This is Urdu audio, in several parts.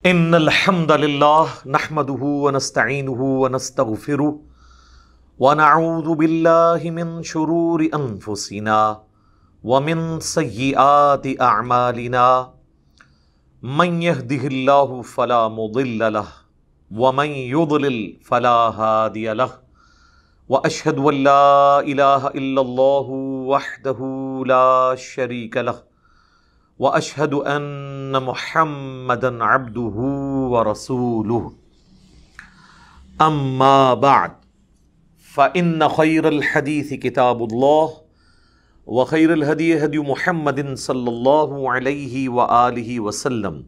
ان الحمد للہ نحمده ونستعینه ونستغفره ونعوذ باللہ من شرور انفسنا ومن سیئات اعمالنا من يهده اللہ فلا مضل له ومن يضلل فلا هادی له واشهد ان لا الہ الا اللہ وحدہ لا شریک له واشهد ان محمدا عبده ورسوله اما بعد فان خير الحديث كتاب الله وخير الهدي هدي محمد صلى الله عليه واله وسلم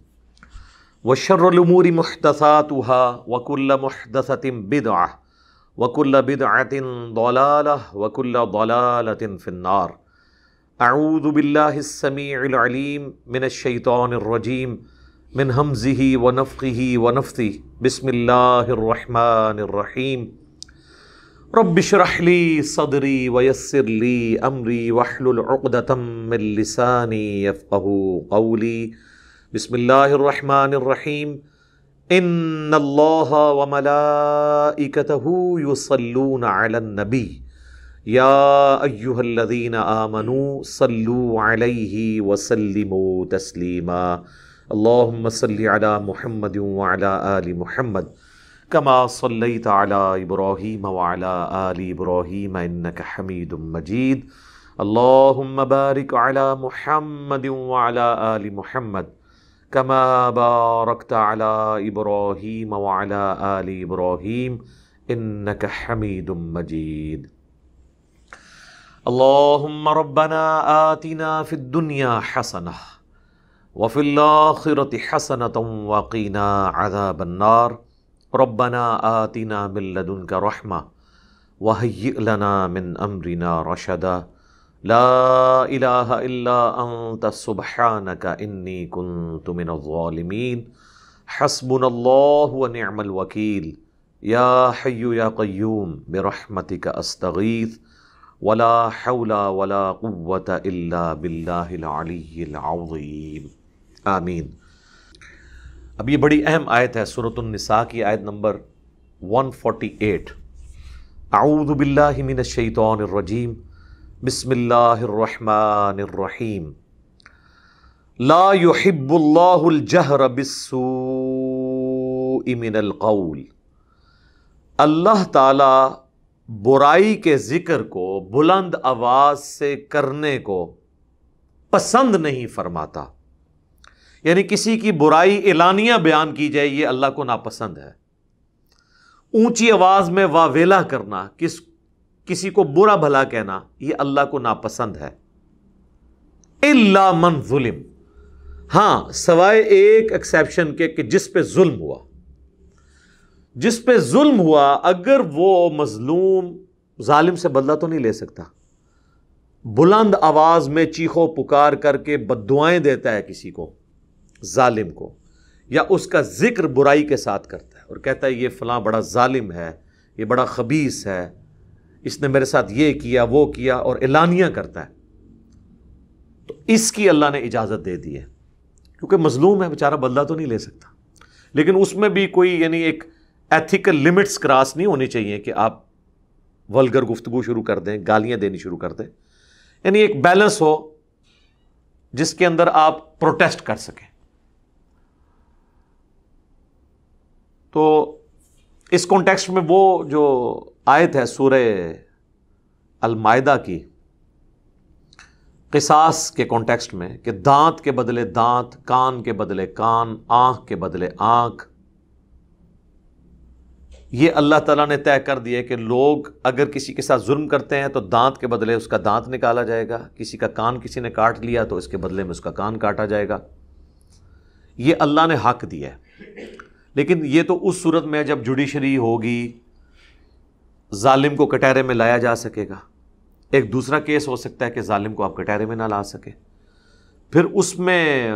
وشر الامور محدثاتها وكل محدثة بدعة وكل بدعة ضلالة وكل ضلالة في النار. اعوذ باللہ السمیع العلیم من الشیطان الرجیم من ہمزہ ونفخہ ونفثہ بسم اللہ الرحمن الرحیم رب اشرح لی صدری ویسر لی امری واحلل عقدۃ من لسانی یفقہوا قولی. بسم اللہ الرحمن الرحیم ان اللہ وملائکتہ یصلون علی النبی یا ایہا الذین آمنوا صلوا علیہ وسلموا تسلیما. اللہم صلی علی محمد وعلی آل محمد کما صلیت علی ابراہیم وعلی آل ابراہیم انک حمید مجید. اللہم بارک علی محمد وعلی آل محمد کما بارکت علی ابراہیم وعلی آل ابراہیم انک حمید مجید. اللہم ربنا آتنا فی الدنیا حسنہ وفی الآخرۃ حسنۃ وقنا عذاب النار. ربنا آتنا من لدنک رحمہ وہیئ لنا من امرنا رشدا. لا الہ الا انت سبحانک انی کنت من الظالمین. حسبنا اللہ ونعم الوکیل. یا حی یا قیوم برحمتک استغیث ولا حول ولا قوة الا باللہ العلی العظیم. آمین. اب یہ بڑی اہم آیت ہے سورۃ النساء کی آیت نمبر 148. اعوذ باللہ من الشیطان الرجیم بسم اللہ الرحمن الرحیم. لا يحب اللہ الجہر بالسوء من القول. اللہ تعالی برائی کے ذکر کو بلند آواز سے کرنے کو پسند نہیں فرماتا. یعنی کسی کی برائی اعلانیہ بیان کی جائے یہ اللہ کو ناپسند ہے. اونچی آواز میں واویلا کرنا، کسی کو برا بھلا کہنا، یہ اللہ کو ناپسند ہے. الا من ظلم، ہاں سوائے ایک ایکسیپشن کے کہ جس پہ ظلم ہوا. جس پہ ظلم ہوا اگر وہ مظلوم ظالم سے بدلہ تو نہیں لے سکتا، بلند آواز میں چیخو پکار کر کے بددعائیں دیتا ہے کسی کو، ظالم کو، یا اس کا ذکر برائی کے ساتھ کرتا ہے اور کہتا ہے یہ فلاں بڑا ظالم ہے، یہ بڑا خبیث ہے، اس نے میرے ساتھ یہ کیا وہ کیا، اور اعلانیہ کرتا ہے، تو اس کی اللہ نے اجازت دے دی ہے کیونکہ مظلوم ہے بیچارہ، بدلہ تو نہیں لے سکتا. لیکن اس میں بھی کوئی یعنی ایک ایتھیکل لمٹس کراس نہیں ہونی چاہیے کہ آپ ولگر گفتگو شروع کر دیں، گالیاں دینی شروع کر دیں. یعنی ایک بیلنس ہو جس کے اندر آپ پروٹیسٹ کر سکیں. تو اس کانٹیکسٹ میں وہ جو آیت ہے سورہ المائدہ کی قصاص کے کانٹیکسٹ میں کہ دانت کے بدلے دانت، کان کے بدلے کان، آنکھ کے بدلے آنکھ، یہ اللہ تعالیٰ نے طے کر دیا کہ لوگ اگر کسی کے ساتھ ظلم کرتے ہیں تو دانت کے بدلے اس کا دانت نکالا جائے گا، کسی کا کان کسی نے کاٹ لیا تو اس کے بدلے میں اس کا کان کاٹا جائے گا. یہ اللہ نے حق دیا ہے. لیکن یہ تو اس صورت میں جب جوڈیشری ہوگی، ظالم کو کٹہرے میں لایا جا سکے گا. ایک دوسرا کیس ہو سکتا ہے کہ ظالم کو آپ کٹہرے میں نہ لا سکے، پھر اس میں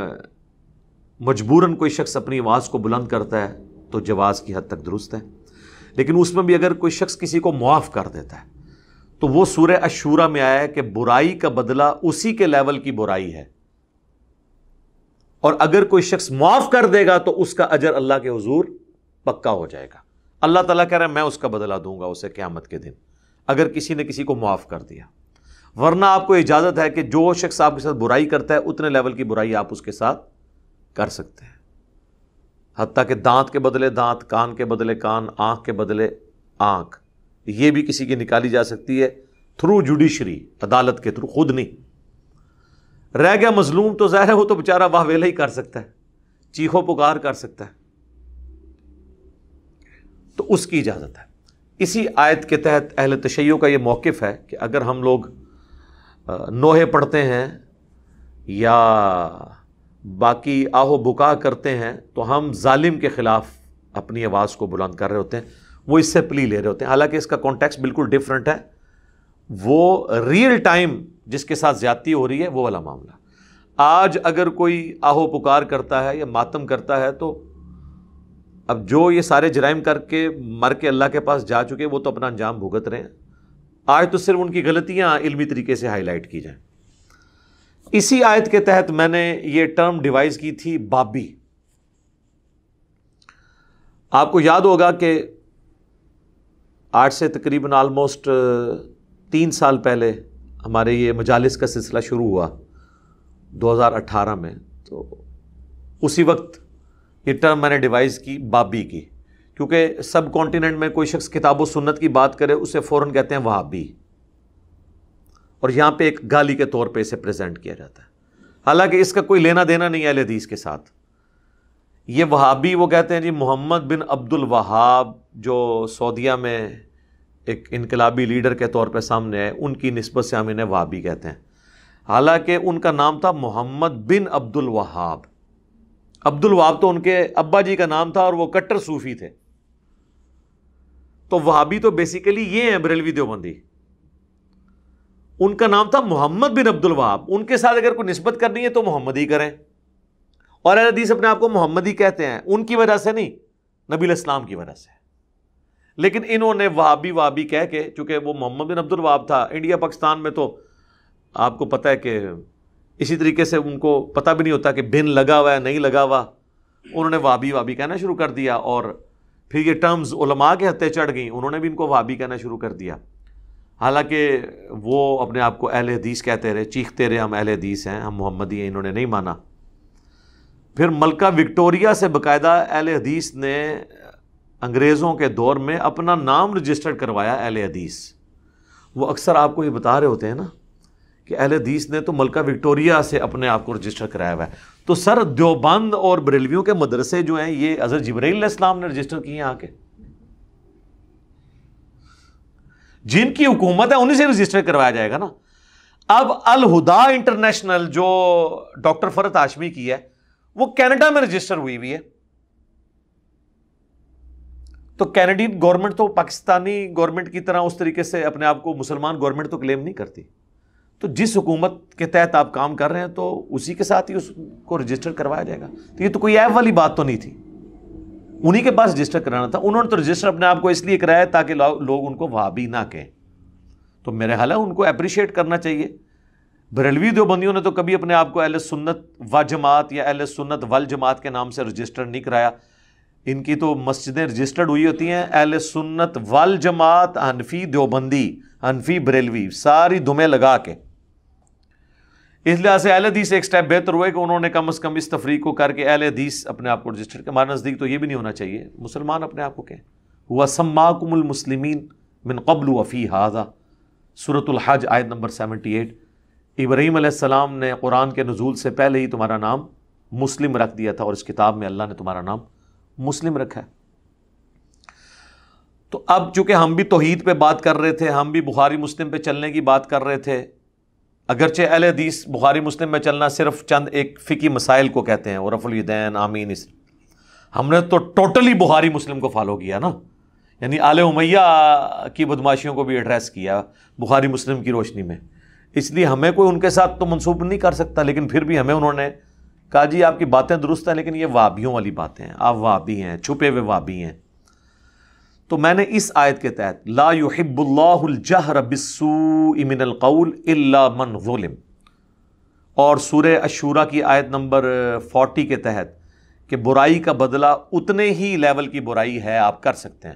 مجبوراً کوئی شخص اپنی آواز کو بلند کرتا ہے تو جواز کی حد تک درست ہے. لیکن اس میں بھی اگر کوئی شخص کسی کو معاف کر دیتا ہے تو وہ سورہ الشورى میں آیا ہے کہ برائی کا بدلہ اسی کے لیول کی برائی ہے. اور اگر کوئی شخص معاف کر دے گا تو اس کا اجر اللہ کے حضور پکا ہو جائے گا. اللہ تعالیٰ کہہ رہا ہے میں اس کا بدلہ دوں گا اسے قیامت کے دن اگر کسی نے کسی کو معاف کر دیا. ورنہ آپ کو اجازت ہے کہ جو شخص آپ کے ساتھ برائی کرتا ہے اتنے لیول کی برائی آپ اس کے ساتھ کر سکتے ہیں, حتیٰ کہ دانت کے بدلے دانت, کان کے بدلے کان, آنکھ کے بدلے آنکھ, یہ بھی کسی کی نکالی جا سکتی ہے تھرو جوڈیشری, عدالت کے تھرو, خود نہیں. رہ گیا مظلوم تو ظاہر ہے وہ تو بیچارہ واہ ویلا ہی کر سکتا ہے, چیخو پکار کر سکتا ہے, تو اس کی اجازت ہے. اسی آیت کے تحت اہل تشیع کا یہ موقف ہے کہ اگر ہم لوگ نوحے پڑھتے ہیں یا باقی آہو بکا کرتے ہیں تو ہم ظالم کے خلاف اپنی آواز کو بلند کر رہے ہوتے ہیں, وہ اس سے پلی لے رہے ہوتے ہیں. حالانکہ اس کا کانٹیکسٹ بالکل ڈیفرنٹ ہے, وہ ریئل ٹائم جس کے ساتھ زیادتی ہو رہی ہے وہ والا معاملہ. آج اگر کوئی آہو پکار کرتا ہے یا ماتم کرتا ہے تو اب جو یہ سارے جرائم کر کے مر کے اللہ کے پاس جا چکے وہ تو اپنا انجام بھگت رہے ہیں. آج تو صرف ان کی غلطیاں علمی طریقے سے ہائی لائٹ کی جائیں. اسی آیت کے تحت میں نے یہ ٹرم ڈیوائز کی تھی بابی. آپ کو یاد ہوگا کہ آج سے تقریباً آلموسٹ 3 سال پہلے ہمارے یہ مجالس کا سلسلہ شروع ہوا 2018 میں, تو اسی وقت یہ ٹرم میں نے ڈیوائز کی بابی کی, کیونکہ سب کانٹیننٹ میں کوئی شخص کتاب و سنت کی بات کرے اسے فوراً کہتے ہیں وہابی, اور یہاں پہ ایک گالی کے طور پہ اسے پریزنٹ کیا جاتا ہے. حالانکہ اس کا کوئی لینا دینا نہیں ہے اہل حدیث کے ساتھ. یہ وہابی وہ کہتے ہیں جی محمد بن عبد الوہاب جو سعودیہ میں ایک انقلابی لیڈر کے طور پہ سامنے ہے, ان کی نسبت سے ہم انہیں وہابی کہتے ہیں. حالانکہ ان کا نام تھا محمد بن عبد الوہاب. عبد الوہاب تو ان کے ابا جی کا نام تھا اور وہ کٹر صوفی تھے. تو وہابی تو بیسیکلی یہ ہیں بریلوی دیوبندی. ان کا نام تھا محمد بن عبد الوہاب. ان کے ساتھ اگر کوئی نسبت کرنی ہے تو محمد ہی کریں, اور اہل حدیث اپنے آپ کو محمد ہی کہتے ہیں, ان کی وجہ سے نہیں, نبی علیہ السلام کی وجہ سے. لیکن انہوں نے وہابی کہہ کے, چونکہ وہ محمد بن عبد الوہاب تھا, انڈیا پاکستان میں تو آپ کو پتہ ہے کہ اسی طریقے سے ان کو پتہ بھی نہیں ہوتا کہ بن لگا ہوا ہے نہیں لگا ہوا, انہوں نے وہابی کہنا شروع کر دیا, اور پھر یہ ٹرمز علماء کے ہتھے چڑھ گئیں, انہوں نے بھی ان کو وہابی کہنا شروع کر دیا. حالانکہ وہ اپنے آپ کو اہل حدیث کہتے رہے, چیختے رہے ہم اہل حدیث ہیں, ہم محمدی ہیں, انہوں نے نہیں مانا. پھر ملکہ وکٹوریہ سے باقاعدہ اہل حدیث نے انگریزوں کے دور میں اپنا نام رجسٹر کروایا اہل حدیث. وہ اکثر آپ کو یہ بتا رہے ہوتے ہیں نا کہ اہل حدیث نے تو ملکہ وکٹوریہ سے اپنے آپ کو رجسٹر کرایا ہوا ہے. تو سر دیوبند اور بریلویوں کے مدرسے جو ہیں یہ حضرت جبرائیل علیہ السلام نے رجسٹر کیے ہیں آ کے, جن کی حکومت ہے انہیں سے رجسٹر کروایا جائے گا نا. اب الہدا انٹرنیشنل جو ڈاکٹر فرحت ہاشمی کی ہے وہ کینیڈا میں رجسٹر ہوئی ہے. تو کینیڈین گورنمنٹ تو پاکستانی گورنمنٹ کی طرح اس طریقے سے اپنے آپ کو مسلمان گورنمنٹ تو کلیم نہیں کرتی. تو جس حکومت کے تحت آپ کام کر رہے ہیں تو اسی کے ساتھ ہی اس کو رجسٹر کروایا جائے گا. تو یہ تو کوئی ایب والی بات تو نہیں تھی, انہی کے پاس رجسٹر کرانا تھا. انہوں نے تو رجسٹر اپنے آپ کو اس لیے کرایا تاکہ لوگ ان کو وہابی نہ کہیں. تو میرے خیال ہے ان کو اپریشیٹ کرنا چاہیے. بریلوی دیوبندیوں نے تو کبھی اپنے آپ کو اہل سنت و جماعت یا اہل سنت والجماعت کے نام سے رجسٹر نہیں کرایا. ان کی تو مسجدیں رجسٹرڈ ہوئی ہوتی ہیں اہل سنت والجماعت, حنفی دیوبندی, حنفی بریلوی, ساری دمیں لگا کے. اس لحاظ سے اہل حدیث ایک سٹیپ بہتر ہوئے کہ انہوں نے کم از کم اس تفریق کو کر کے اہل حدیث اپنے آپ کو رجسٹر کیا. ہمارے نزدیک تو یہ بھی نہیں ہونا چاہیے, مسلمان اپنے آپ کو کہیں. ہوا سماکم المسلمین من قبل وفی ھذا, سورۃ الحج آیت نمبر 78. ابراہیم علیہ السلام نے قرآن کے نزول سے پہلے ہی تمہارا نام مسلم رکھ دیا تھا, اور اس کتاب میں اللہ نے تمہارا نام مسلم رکھا ہے. تو اب چونکہ ہم بھی توحید پہ بات کر رہے تھے, ہم بھی بخاری مسلم پہ چلنے کی بات کر رہے تھے, اگرچہ اہل حدیث بخاری مسلم میں چلنا صرف چند ایک فقہی مسائل کو کہتے ہیں, اور رفع الیدین آمین, ہم نے تو ٹوٹلی بخاری مسلم کو فالو کیا نا, یعنی آل امیہ کی بدماشیوں کو بھی ایڈریس کیا بخاری مسلم کی روشنی میں. اس لیے ہمیں کوئی ان کے ساتھ تو منسوب نہیں کر سکتا, لیکن پھر بھی ہمیں انہوں نے کہا جی آپ کی باتیں درست ہیں لیکن یہ وہابیوں والی باتیں ہیں, آپ وہابی ہیں, چھپے ہوئے وہابی ہیں. تو میں نے اس آیت کے تحت لا يحب اللہ الجہر بالسوء من القول الا من ظلم, اور سورہ الشورى کی آیت نمبر 40 کے تحت کہ برائی کا بدلہ اتنے ہی لیول کی برائی ہے، آپ کر سکتے ہیں۔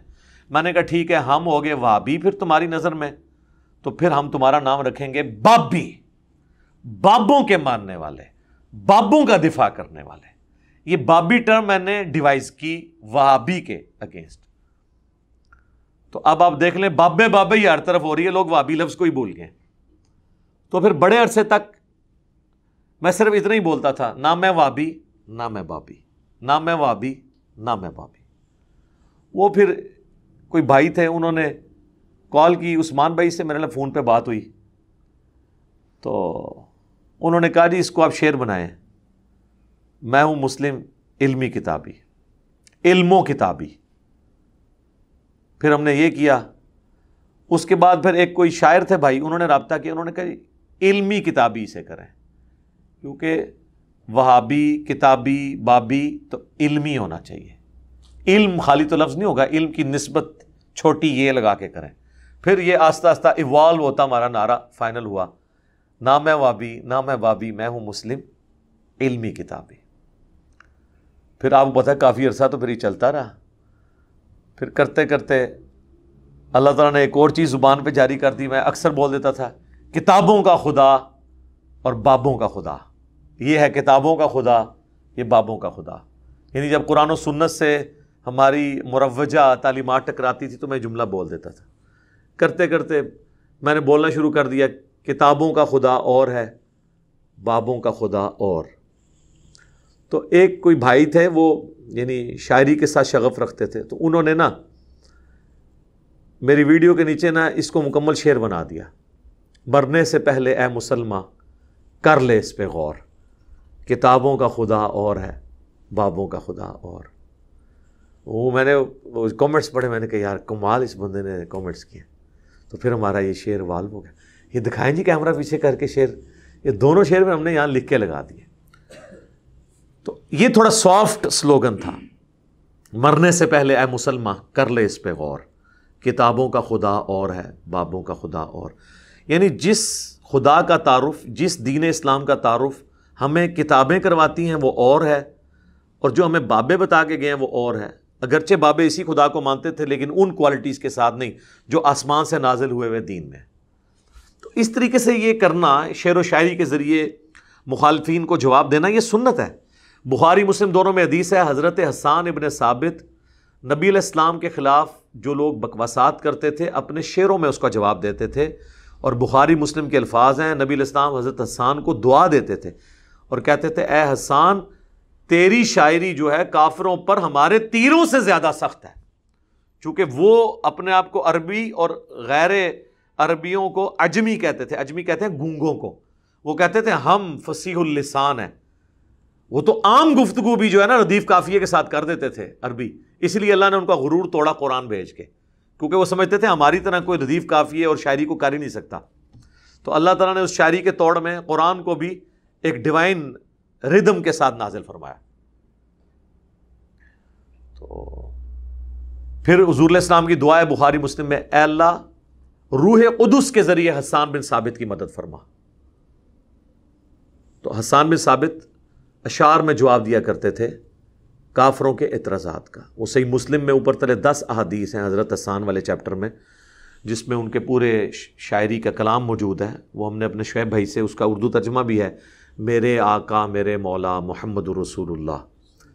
میں نے کہا ٹھیک ہے، ہم ہو گئے وہابی پھر تمہاری نظر میں، تو پھر ہم تمہارا نام رکھیں گے بابی، بابوں کے ماننے والے، بابوں کا دفاع کرنے والے۔ یہ بابی ٹرم میں نے ڈیوائز کی وہابی کے اگینسٹ۔ تو اب آپ دیکھ لیں بابے بابے ہی ہر طرف ہو رہی ہے، لوگ وہابی لفظ کو ہی بھول گئے۔ تو پھر بڑے عرصے تک میں صرف اتنا ہی بولتا تھا، نہ میں وہابی نہ میں بابی، نہ میں وہابی نہ میں بابی۔ وہ پھر کوئی بھائی تھے، انہوں نے کال کی، عثمان بھائی سے میرے لیے فون پہ بات ہوئی، تو انہوں نے کہا جی اس کو آپ شعر بنائیں، میں ہوں مسلم علمی کتابی، علموں کتابی۔ پھر ہم نے یہ کیا، اس کے بعد پھر ایک کوئی شاعر تھے بھائی، انہوں نے رابطہ کیا، انہوں نے کہا جی علمی کتابی سے کریں، کیونکہ وہابی کتابی بابی تو علمی ہونا چاہیے، علم خالی تو لفظ نہیں ہوگا، علم کی نسبت چھوٹی یہ لگا کے کریں۔ پھر یہ آہستہ آہستہ ایوالو ہوتا ہمارا نعرہ فائنل ہوا، نہ میں وہابی نہ میں بابی، میں ہوں مسلم علمی کتابی۔ پھر آپ کو پتہ ہے کافی عرصہ تو پھر یہ چلتا رہا۔ پھر کرتے کرتے اللہ تعالیٰ نے ایک اور چیز زبان پہ جاری کر دی، میں اکثر بول دیتا تھا کتابوں کا خدا اور بابوں کا خدا، یہ ہے کتابوں کا خدا، یہ بابوں کا خدا۔ یعنی جب قرآن و سنت سے ہماری مروجہ تعلیمات ٹکراتی تھی تو میں جملہ بول دیتا تھا۔ کرتے کرتے میں نے بولنا شروع کر دیا کتابوں کا خدا اور ہے، بابوں کا خدا اور۔ تو ایک کوئی بھائی تھے، وہ یعنی شاعری کے ساتھ شغف رکھتے تھے، تو انہوں نے نا میری ویڈیو کے نیچے نا اس کو مکمل شعر بنا دیا، مرنے سے پہلے اے مسلماں کر لے اس پہ غور، کتابوں کا خدا اور ہے، بابوں کا خدا اور۔ وہ میں نے کامنٹس پڑھے، میں نے کہا یار کمال اس بندے نے کامنٹس کیے۔ تو پھر ہمارا یہ شعر والو ہو گیا۔ یہ دکھائیں جی کیمرہ پیچھے کر کے شعر، یہ دونوں شعر میں ہم نے یہاں لکھ کے لگا دیے۔ تو یہ تھوڑا سافٹ سلوگن تھا، مرنے سے پہلے اے مسلمان کر لے اس پہ غور، کتابوں کا خدا اور ہے، بابوں کا خدا اور۔ یعنی جس خدا کا تعارف، جس دین اسلام کا تعارف ہمیں کتابیں کرواتی ہیں وہ اور ہے، اور جو ہمیں بابے بتا کے گئے ہیں وہ اور ہے۔ اگرچہ بابے اسی خدا کو مانتے تھے لیکن ان کوالٹیز کے ساتھ نہیں جو آسمان سے نازل ہوئے ہوئے دین میں۔ تو اس طریقے سے یہ کرنا، شعر و شاعری کے ذریعے مخالفین کو جواب دینا، یہ سنت ہے۔ بخاری مسلم دونوں میں حدیث ہے، حضرت حسان ابن ثابت نبی علیہ السلام کے خلاف جو لوگ بکواسات کرتے تھے اپنے شعروں میں اس کا جواب دیتے تھے، اور بخاری مسلم کے الفاظ ہیں، نبی علیہ السلام حضرت حسان کو دعا دیتے تھے اور کہتے تھے اے حسان تیری شاعری جو ہے کافروں پر ہمارے تیروں سے زیادہ سخت ہے، چونکہ وہ اپنے آپ کو عربی اور غیر عربیوں کو عجمی کہتے تھے، عجمی کہتے ہیں گونگوں کو، وہ کہتے تھے ہم فصیح اللسان ہیں، وہ تو عام گفتگو بھی جو ہے نا ردیف قافیے کے ساتھ کر دیتے تھے عربی، اس لیے اللہ نے ان کا غرور توڑا قرآن بھیج کے، کیونکہ وہ سمجھتے تھے ہماری طرح کوئی ردیف قافیے اور شاعری کو کر ہی نہیں سکتا۔ تو اللہ تعالیٰ نے اس شاعری کے توڑ میں قرآن کو بھی ایک ڈیوائن ردم کے ساتھ نازل فرمایا۔ تو پھر حضور علیہ السلام کی دعا ہے بخاری مسلم میں، اے اللہ روح قدس کے ذریعے حسان بن ثابت کی مدد فرما۔ تو حسان بن ثابت اشعار میں جواب دیا کرتے تھے کافروں کے اعتراضات کا۔ وہ صحیح مسلم میں اوپر تلے 10 احادیث ہیں حضرت حسان والے چیپٹر میں، جس میں ان کے پورے شاعری کا کلام موجود ہے۔ وہ ہم نے اپنے شعیب بھائی سے، اس کا اردو ترجمہ بھی ہے، میرے آقا میرے مولا محمد رسول اللہ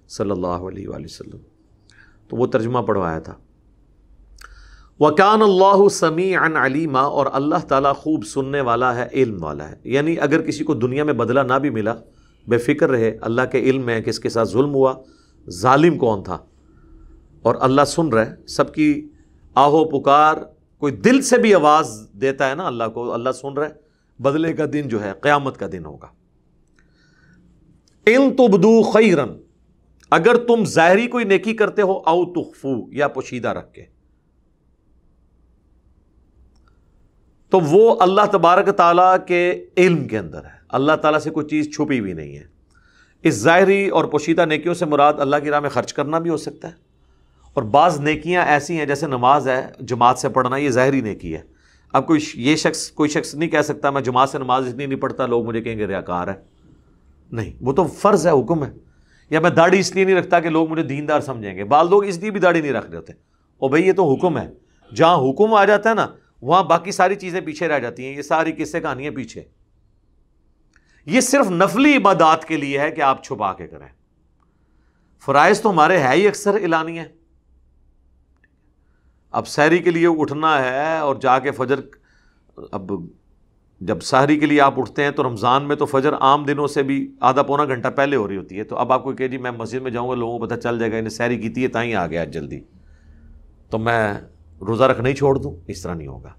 صلی اللہ علیہ وآلہ وسلم، تو وہ ترجمہ پڑھوایا تھا۔ وَكَانَ اللَّهُ سَمِيعًا عَلِيمًا، اور اللہ تعالیٰ خوب سننے والا ہے، علم والا ہے۔ یعنی اگر کسی کو دنیا میں بدلہ نہ بھی ملا، بے فکر رہے، اللہ کے علم میں کس کے ساتھ ظلم ہوا، ظالم کون تھا، اور اللہ سن رہے سب کی آہو پکار، کوئی دل سے بھی آواز دیتا ہے نا اللہ کو، اللہ سن رہے۔ بدلے کا دن جو ہے قیامت کا دن ہوگا۔ ان تبدو خیرن، اگر تم ظاہری کوئی نیکی کرتے ہو، او تخفو، یا پوشیدہ رکھ کے، تو وہ اللہ تبارک تعالیٰ کے علم کے اندر ہے، اللہ تعالیٰ سے کوئی چیز چھپی ہوئی نہیں ہے۔ اس ظاہری اور پوشیدہ نیکیوں سے مراد اللہ کی راہ میں خرچ کرنا بھی ہو سکتا ہے، اور بعض نیکیاں ایسی ہیں جیسے نماز ہے جماعت سے پڑھنا، یہ ظاہری نیکی ہے۔ اب کوئی شخص نہیں کہہ سکتا میں جماعت سے نماز اتنی نہیں پڑھتا، لوگ مجھے کہیں گے ریاکار ہے، نہیں، وہ تو فرض ہے، حکم ہے. یا میں داڑھی اس لیے نہیں رکھتا کہ لوگ مجھے دیندار سمجھیں گے. بعض لوگ اس لیے بھی داڑھی نہیں رکھ رہے ہوتے. او بھائی یہ تو حکم ہے. جہاں حکم آ جاتا ہے نا وہاں باقی ساری چیزیں پیچھے رہ جاتی ہیں. یہ ساری قصے کہانیاں پیچھے. یہ صرف نفلی عبادات کے لیے ہے کہ آپ چھپا کے کریں. فرائض تو ہمارے ہے ہی اکثر اعلانی ہے. اب سحری کے لیے اٹھنا ہے اور جا کے فجر، اب جب سحری کے لیے آپ اٹھتے ہیں تو رمضان میں تو فجر عام دنوں سے بھی آدھا پونا گھنٹہ پہلے ہو رہی ہوتی ہے. تو اب آپ کو کہ جی میں مسجد میں جاؤں گا، لوگوں کو پتہ چل جائے گا انہیں سحری کی تھی ہے تاں ہی آ گیا جلدی، تو میں روزہ رکھنا ہی چھوڑ دوں. اس طرح نہیں ہوگا.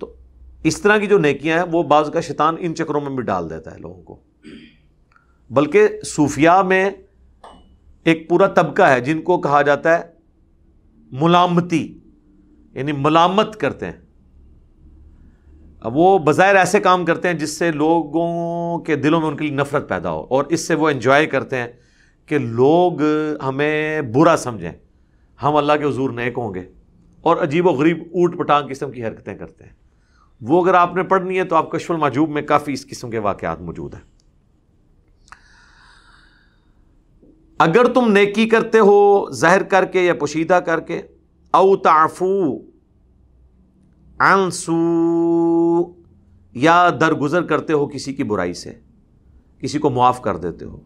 تو اس طرح کی جو نیکیاں ہیں وہ بعض کا شیطان ان چکروں میں بھی ڈال دیتا ہے لوگوں کو. بلکہ صوفیاء میں ایک پورا طبقہ ہے جن کو کہا جاتا ہے ملامتی، یعنی ملامت کرتے ہیں. اب وہ بظاہر ایسے کام کرتے ہیں جس سے لوگوں کے دلوں میں ان کے لیے نفرت پیدا ہو، اور اس سے وہ انجوائے کرتے ہیں کہ لوگ ہمیں برا سمجھیں، ہم اللہ کے حضور نیک ہوں گے، اور عجیب و غریب اوٹ پٹانگ قسم کی حرکتیں کرتے ہیں. وہ اگر آپ نے پڑھنی ہے تو آپ کشف المحجوب میں کافی اس قسم کے واقعات موجود ہیں. اگر تم نیکی کرتے ہو ظاہر کر کے یا پوشیدہ کر کے، او تعفو عن سوء، یا درگزر کرتے ہو کسی کی برائی سے، کسی کو معاف کر دیتے ہو،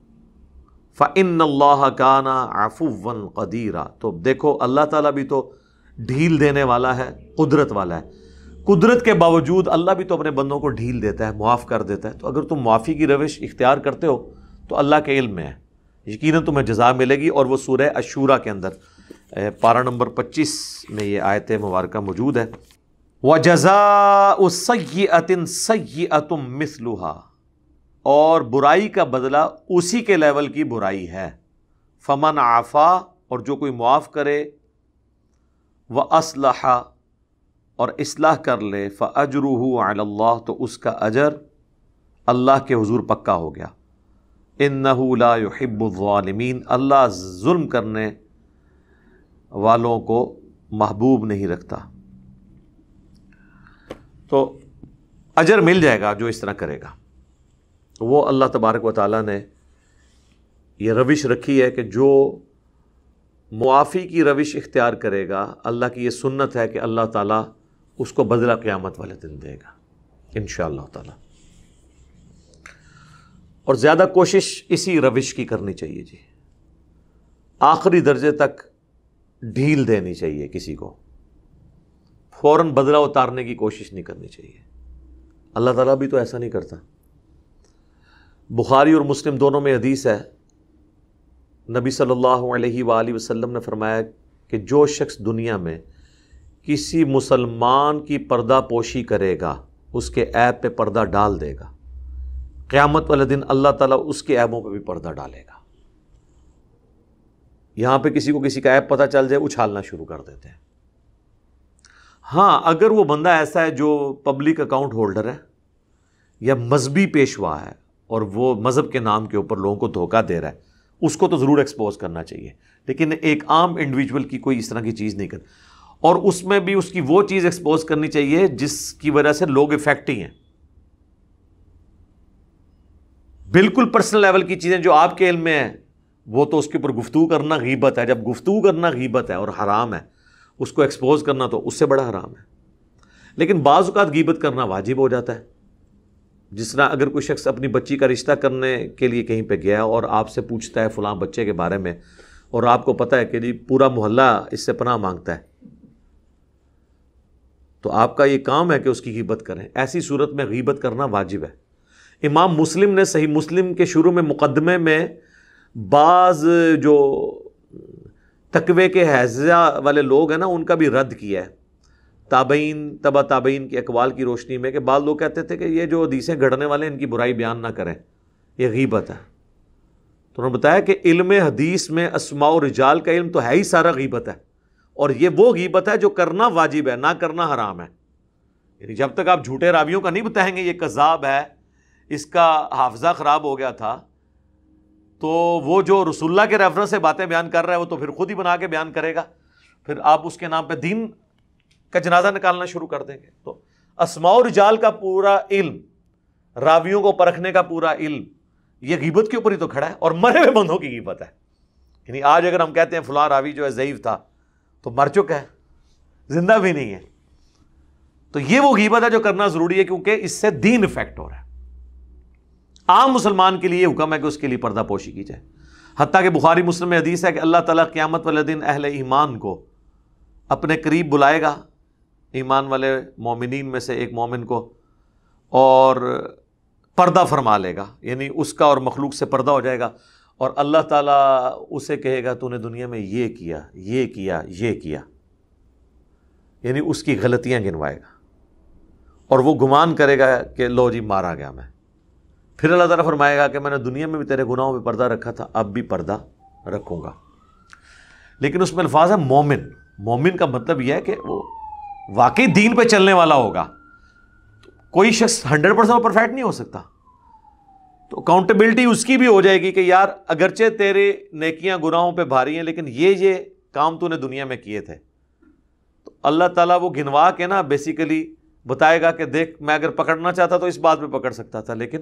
فإن اللہ کان عفوا قدیرا، تو دیکھو اللہ تعالیٰ بھی تو ڈھیل دینے والا ہے، قدرت والا ہے. قدرت کے باوجود اللہ بھی تو اپنے بندوں کو ڈھیل دیتا ہے، معاف کر دیتا ہے. تو اگر تم معافی کی روش اختیار کرتے ہو تو اللہ کے علم میں ہے، یقیناً تمہیں جزا ملے گی. اور وہ سورہ الشورى کے اندر پارہ نمبر 25 میں یہ آیت مبارکہ موجود ہے. وَجَزَاءُ سَيِّئَةٍ سَيِّئَةٌ مِثْلُهَا، اور برائی کا بدلہ اسی کے لیول کی برائی ہے. فَمَنْ عَفَا، اور جو کوئی معاف کرے، وَأَصْلَحَ، اور اصلاح کر لے، فَأَجْرُهُ عَلَى اللَّهِ، تو اس کا اجر اللہ کے حضور پکا ہو گیا. إِنَّهُ لَا يُحِبُّ الظَّالِمِينَ، اللہ ظلم کرنے والوں کو محبوب نہیں رکھتا. تو اجر مل جائے گا جو اس طرح کرے گا. وہ اللہ تبارک و تعالیٰ نے یہ روش رکھی ہے کہ جو معافی کی روش اختیار کرے گا، اللہ کی یہ سنت ہے کہ اللہ تعالیٰ اس کو بدلہ قیامت والے دن دے گا انشاءاللہ تعالیٰ. اور زیادہ کوشش اسی روش کی کرنی چاہیے جی. آخری درجے تک ڈھیل دینی چاہیے کسی کو، فوراً بدلہ اتارنے کی کوشش نہیں کرنی چاہیے. اللہ تعالیٰ بھی تو ایسا نہیں کرتا. بخاری اور مسلم دونوں میں حدیث ہے، نبی صلی اللہ علیہ وآلہ وسلم نے فرمایا کہ جو شخص دنیا میں کسی مسلمان کی پردہ پوشی کرے گا، اس کے عیب پہ پردہ ڈال دے گا، قیامت والے دن اللہ تعالیٰ اس کے عیبوں پہ بھی پردہ ڈالے گا. یہاں پہ کسی کو کسی کا عیب پتہ چل جائے اچھالنا شروع کر دیتے ہیں. ہاں اگر وہ بندہ ایسا ہے جو پبلک اکاؤنٹ ہولڈر ہے یا مذہبی پیشوا ہے اور وہ مذہب کے نام کے اوپر لوگوں کو دھوکہ دے رہا ہے، اس کو تو ضرور ایکسپوز کرنا چاہیے. لیکن ایک عام انڈیویجول کی کوئی اس طرح کی چیز نہیں کرتی، اور اس میں بھی اس کی وہ چیز ایکسپوز کرنی چاہیے جس کی وجہ سے لوگ افیکٹ ہی ہیں. بالکل پرسنل لیول کی چیزیں جو آپ کے علم میں ہیں وہ تو اس کے اوپر گفتگو کرنا غیبت ہے. جب گفتگو کرنا غیبت ہے اور حرام ہے، اس کو ایکسپوز کرنا تو اس سے بڑا حرام ہے. لیکن بعض اوقات غیبت کرنا واجب ہو جاتا ہے. جس طرح اگر کوئی شخص اپنی بچی کا رشتہ کرنے کے لیے کہیں پہ گیا اور آپ سے پوچھتا ہے فلاں بچے کے بارے میں، اور آپ کو پتہ ہے کہ جی پورا محلہ اس سے پناہ مانگتا ہے، تو آپ کا یہ کام ہے کہ اس کی غیبت کریں. ایسی صورت میں غیبت کرنا واجب ہے. امام مسلم نے صحیح مسلم کے شروع میں مقدمے میں بعض جو تقوی کے حیضہ والے لوگ ہیں نا ان کا بھی رد کیا ہے، تابعین تبع تابعین کے اقوال کی روشنی میں، کہ بعض لوگ کہتے تھے کہ یہ جو حدیثیں گھڑنے والے ان کی برائی بیان نہ کریں، یہ غیبت ہے. تو انہوں نے بتایا کہ علم حدیث میں اسماء و رجال کا علم تو ہے ہی سارا غیبت ہے، اور یہ وہ غیبت ہے جو کرنا واجب ہے، نہ کرنا حرام ہے. یعنی جب تک آپ جھوٹے راویوں کا نہیں بتائیں گے یہ کذاب ہے، اس کا حافظہ خراب ہو گیا تھا، تو وہ جو رسول اللہ کے ریفرنس سے باتیں بیان کر رہا ہے وہ تو پھر خود ہی بنا کے بیان کرے گا، پھر آپ اس کے نام پہ دین کا جنازہ نکالنا شروع کر دیں گے. تو اسماء و رجال کا پورا علم، راویوں کو پرکھنے کا پورا علم، یہ غیبت کے اوپر ہی تو کھڑا ہے، اور مرے ہوئے بندوں کی غیبت ہے. یعنی آج اگر ہم کہتے ہیں فلاں راوی جو ہے ضعیف تھا تو مر چکا ہے، زندہ بھی نہیں ہے. تو یہ وہ غیبت ہے جو کرنا ضروری ہے، کیونکہ اس سے دین افیکٹ ہو رہا ہے. عام مسلمان کے لیے یہ حکم ہے کہ اس کے لیے پردہ پوشی کی جائے. حتیٰ کہ بخاری مسلم میں حدیث ہے کہ اللہ تعالیٰ قیامت والے دن اہل ایمان کو اپنے قریب بلائے گا، ایمان والے مومنین میں سے ایک مومن کو، اور پردہ فرما لے گا، یعنی اس کا اور مخلوق سے پردہ ہو جائے گا، اور اللہ تعالیٰ اسے کہے گا تو نے دنیا میں یہ کیا، یہ کیا، یہ کیا، یعنی اس کی غلطیاں گنوائے گا، اور وہ گمان کرے گا کہ لو جی مارا گیا میں. پھر اللہ تعالیٰ فرمائے گا کہ میں نے دنیا میں بھی تیرے گناہوں پہ پردہ رکھا تھا، اب بھی پردہ رکھوں گا. لیکن اس میں الفاظ ہے مومن. مومن کا مطلب یہ ہے کہ وہ واقعی دین پہ چلنے والا ہوگا. کوئی شخص 100% پرفیکٹ نہیں ہو سکتا، تو اکاؤنٹیبلٹی اس کی بھی ہو جائے گی کہ یار اگرچہ تیرے نیکیاں گناہوں پہ بھاری ہیں، لیکن یہ کام تو نے دنیا میں کیے تھے. تو اللہ تعالیٰ وہ گنوا کے نا بیسیکلی بتائے گا کہ دیکھ میں اگر پکڑنا چاہتا تو اس بات پہ پکڑ سکتا تھا، لیکن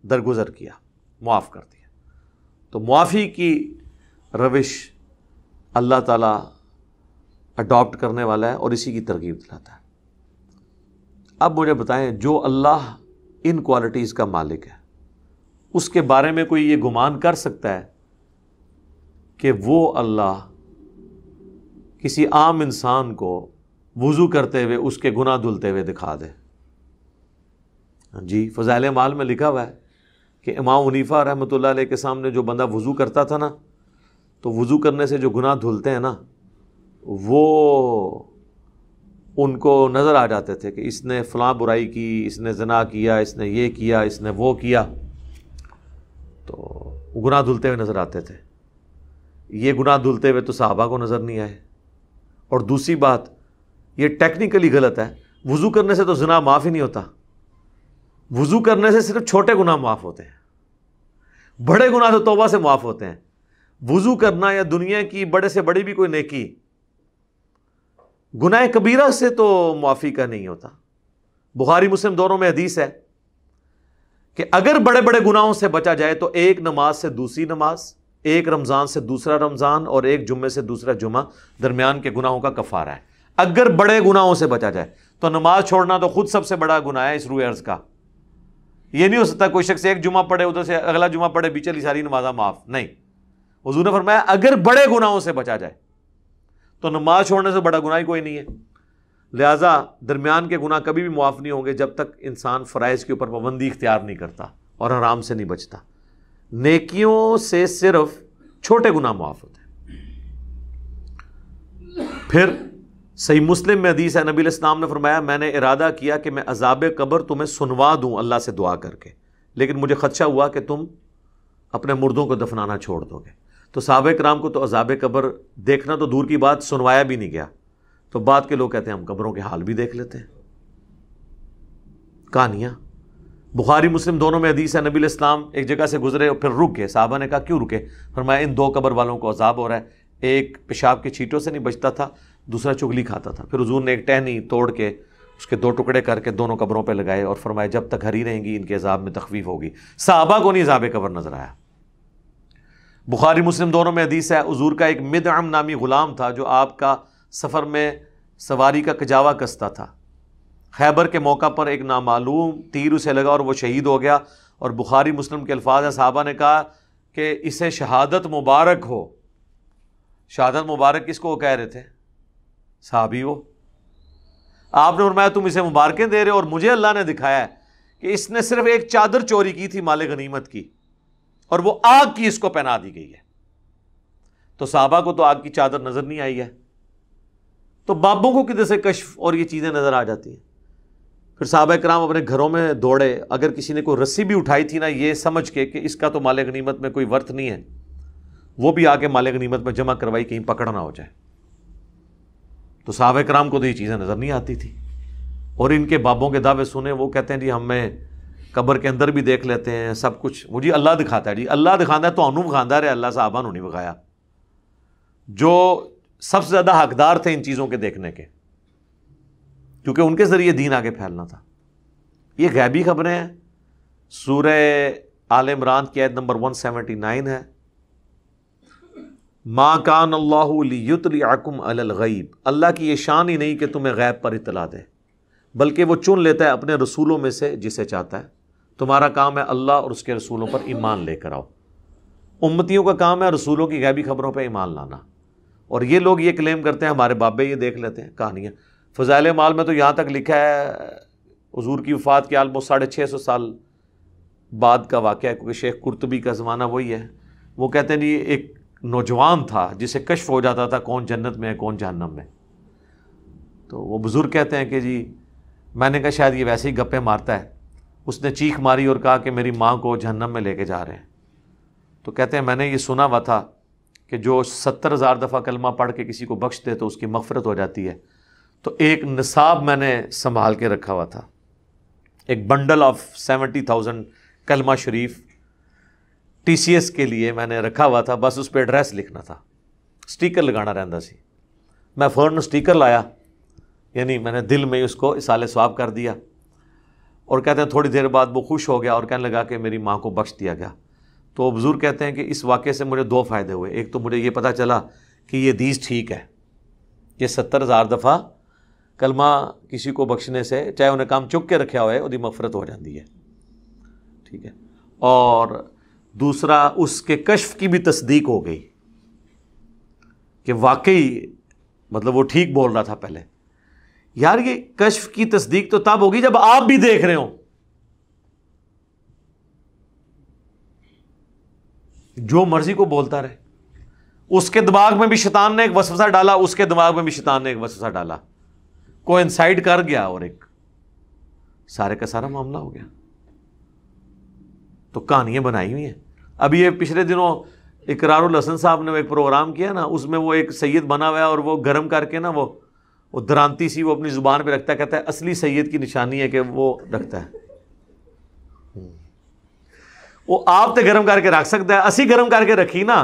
درگزر کیا، معاف کر دیا. تو معافی کی روش اللہ تعالیٰ اڈاپٹ کرنے والا ہے اور اسی کی ترغیب دلاتا ہے. اب مجھے بتائیں، جو اللہ ان کوالٹیز کا مالک ہے، اس کے بارے میں کوئی یہ گمان کر سکتا ہے کہ وہ اللہ کسی عام انسان کو وضو کرتے ہوئے اس کے گناہ دھلتے ہوئے دکھا دے؟ جی، فضائل اعمال میں لکھا ہوا ہے کہ امام حنیفہ رحمۃ اللہ علیہ کے سامنے جو بندہ وضو کرتا تھا نا، تو وضو کرنے سے جو گناہ دھلتے ہیں نا، وہ ان کو نظر آ جاتے تھے کہ اس نے فلاں برائی کی، اس نے زنا کیا، اس نے یہ کیا، اس نے وہ کیا، تو گناہ دھلتے ہوئے نظر آتے تھے. یہ گناہ دھلتے ہوئے تو صحابہ کو نظر نہیں آئے. اور دوسری بات، یہ ٹیکنیکلی غلط ہے، وضو کرنے سے تو زنا معاف ہی نہیں ہوتا. وضو کرنے سے صرف چھوٹے گناہ معاف ہوتے ہیں، بڑے گناہ تو توبہ سے معاف ہوتے ہیں. وضو کرنا یا دنیا کی بڑے سے بڑی بھی کوئی نیکی گناہ کبیرہ سے تو معافی کا نہیں ہوتا. بخاری مسلم دونوں میں حدیث ہے کہ اگر بڑے بڑے گناہوں سے بچا جائے تو ایک نماز سے دوسری نماز، ایک رمضان سے دوسرا رمضان، اور ایک جمعے سے دوسرا جمعہ درمیان کے گناہوں کا کفارہ ہے. اگر بڑے گناہوں سے بچا جائے تو نماز چھوڑنا تو خود سب سے بڑا گناہ ہے اس روئے ارض کا. یہ نہیں ہو سکتا کوئی شخص ایک جمعہ پڑھے ادھر سے اگلا جمعہ پڑھے بیچ والی ساری نمازاں معاف، نہیں. حضور نے فرمایا اگر بڑے گناہوں سے بچا جائے تو نماز چھوڑنے سے بڑا گناہ ہی کوئی نہیں ہے. لہٰذا درمیان کے گناہ کبھی بھی معاف نہیں ہوں گے جب تک انسان فرائض کے اوپر پابندی اختیار نہیں کرتا اور حرام سے نہیں بچتا. نیکیوں سے صرف چھوٹے گناہ معاف ہوتے ہیں. پھر صحیح مسلم میں حدیث ہے، نبی علیہ السلام نے فرمایا میں نے ارادہ کیا کہ میں عذاب قبر تمہیں سنوا دوں اللہ سے دعا کر کے، لیکن مجھے خدشہ ہوا کہ تم اپنے مردوں کو دفنانا چھوڑ دو گے. تو صحابہ کرام کو تو عذاب قبر دیکھنا تو دور کی بات، سنوایا بھی نہیں گیا. تو بعد کے لوگ کہتے ہیں ہم قبروں کے حال بھی دیکھ لیتے ہیں. کہانیاں بخاری مسلم دونوں میں حدیث ہے، نبی علیہ السلام ایک جگہ سے گزرے اور پھر رک گئے. صحابہ نے کہا کیوں رکے؟ فرمایا ان دو قبر والوں کو عذاب ہو رہا ہے، ایک پیشاب کے چھینٹوں سے نہیں بچتا تھا، دوسرا چگلی کھاتا تھا. پھر حضور نے ایک ٹہنی توڑ کے اس کے دو ٹکڑے کر کے دونوں قبروں پہ لگائے اور فرمایا جب تک ہری رہیں گی ان کے عذاب میں تخفیف ہوگی. صحابہ کو نہیں عذاب قبر نظر آیا. بخاری مسلم دونوں میں حدیث ہے، حضور کا ایک مدعم نامی غلام تھا جو آپ کا سفر میں سواری کا کجاوا کستا تھا. خیبر کے موقع پر ایک نامعلوم تیر اسے لگا اور وہ شہید ہو گیا. اور بخاری مسلم کے الفاظ ہیں، صحابہ نے کہا کہ اسے شہادت مبارک ہو. شہادت مبارک کس کو کہہ رہے تھے؟ صحابی ہو. آپ نے فرمایا تم اسے مبارکیں دے رہے ہو اور مجھے اللہ نے دکھایا ہے کہ اس نے صرف ایک چادر چوری کی تھی مال غنیمت کی اور وہ آگ کی اس کو پہنا دی گئی ہے. تو صحابہ کو تو آگ کی چادر نظر نہیں آئی ہے، تو بابوں کو کدھر سے کشف اور یہ چیزیں نظر آ جاتی ہیں. پھر صحابہ کرام اپنے گھروں میں دوڑے. اگر کسی نے کوئی رسی بھی اٹھائی تھی نا یہ سمجھ کے کہ اس کا تو مال غنیمت میں کوئی ورث نہیں ہے، وہ بھی آ کے مال غنیمت میں جمع کروائی کہیں پکڑ نہ ہو جائے. تو صحابہ کرام کو تو یہ چیزیں نظر نہیں آتی تھی اور ان کے بابوں کے دعوے سنے. وہ کہتے ہیں جی ہمیں قبر کے اندر بھی دیکھ لیتے ہیں سب کچھ. وہ جی اللہ دکھاتا ہے، جی اللہ دکھاتا ہے تو انہوں دکھاتا ہے اللہ صحابہ نے نہیں بکھایا، جو سب سے زیادہ حقدار تھے ان چیزوں کے دیکھنے کے، کیونکہ ان کے ذریعے دین آگے پھیلنا تھا. یہ غیبی خبریں ہیں. سورہ آل عمران کی آیت نمبر 179 ہے، ما کان اللہ لیطلعکم علی الغیب، اللہ کی یہ شان ہی نہیں کہ تمہیں غیب پر اطلاع دے، بلکہ وہ چن لیتا ہے اپنے رسولوں میں سے جسے چاہتا ہے۔ تمہارا کام ہے اللہ اور اس کے رسولوں پر ایمان لے کر آؤ، امتیوں کا کام ہے رسولوں کی غیبی خبروں پہ ایمان لانا۔ اور یہ لوگ یہ کلیم کرتے ہیں ہمارے بابے یہ دیکھ لیتے ہیں کہانیاں۔ فضائل اعمال میں تو یہاں تک لکھا ہے، حضور کی وفات کے آلموسٹ 650 سال بعد کا واقعہ ہے، کیونکہ شیخ قرطبی کا زمانہ وہی ہے۔ وہ کہتے ہیں جی ایک نوجوان تھا جسے کشف ہو جاتا تھا کون جنت میں ہے کون جہنم میں، تو وہ بزرگ کہتے ہیں کہ جی میں نے کہا شاید یہ ویسے ہی گپے مارتا ہے، اس نے چیخ ماری اور کہا کہ میری ماں کو جہنم میں لے کے جا رہے ہیں۔ تو کہتے ہیں میں نے یہ سنا ہوا تھا کہ جو 70,000 دفعہ کلمہ پڑھ کے کسی کو بخش دے تو اس کی مغفرت ہو جاتی ہے۔ تو ایک نصاب میں نے سنبھال کے رکھا ہوا تھا، ایک بنڈل آف 70,000 کلمہ شریف ٹی سی ایس کے لیے میں نے رکھا ہوا تھا، بس اس پہ ایڈریس لکھنا تھا، سٹیکر لگانا رہندا سی۔ میں فوراً سٹیکر لایا، یعنی میں نے دل میں اس کو اصال ثواب کر دیا، اور کہتے ہیں تھوڑی دیر بعد وہ خوش ہو گیا اور کہنے لگا کہ میری ماں کو بخش دیا گیا۔ تو بزرگ کہتے ہیں کہ اس واقعے سے مجھے 2 فائدے ہوئے۔ ایک تو مجھے یہ پتہ چلا کہ یہ حدیث ٹھیک ہے، یہ 70,000 دفعہ کلمہ کسی کو بخشنے سے چاہے انہیں کام چک کے رکھا ہوئے وہی مغفرت ہو جاتی ہے، ٹھیک ہے۔ اور دوسرا اس کے کشف کی بھی تصدیق ہو گئی کہ واقعی مطلب وہ ٹھیک بول رہا تھا پہلے۔ یار یہ کشف کی تصدیق تو تب ہوگی جب آپ بھی دیکھ رہے ہوں۔ جو مرضی کو بولتا رہے، اس کے دماغ میں بھی شیطان نے ایک وسوسہ ڈالا، اس کے دماغ میں بھی شیطان نے ایک وسوسہ ڈالا، کو انسائڈ کر گیا اور ایک سارے کا سارا معاملہ ہو گیا۔ تو کہانیاں بنائی ہوئی ہیں۔ ابھی یہ پچھلے دنوں اقرار الحسن صاحب نے ایک پروگرام کیا نا، اس میں وہ ایک سید بنا ہوا ہے اور وہ گرم کر کے نا وہ درانتی سی وہ اپنی زبان پہ رکھتا ہے، کہتا ہے اصلی سید کی نشانی ہے کہ وہ رکھتا ہے۔ وہ آپ تے گرم کر کے رکھ سکتا ہے، اسی گرم کر کے رکھی نا،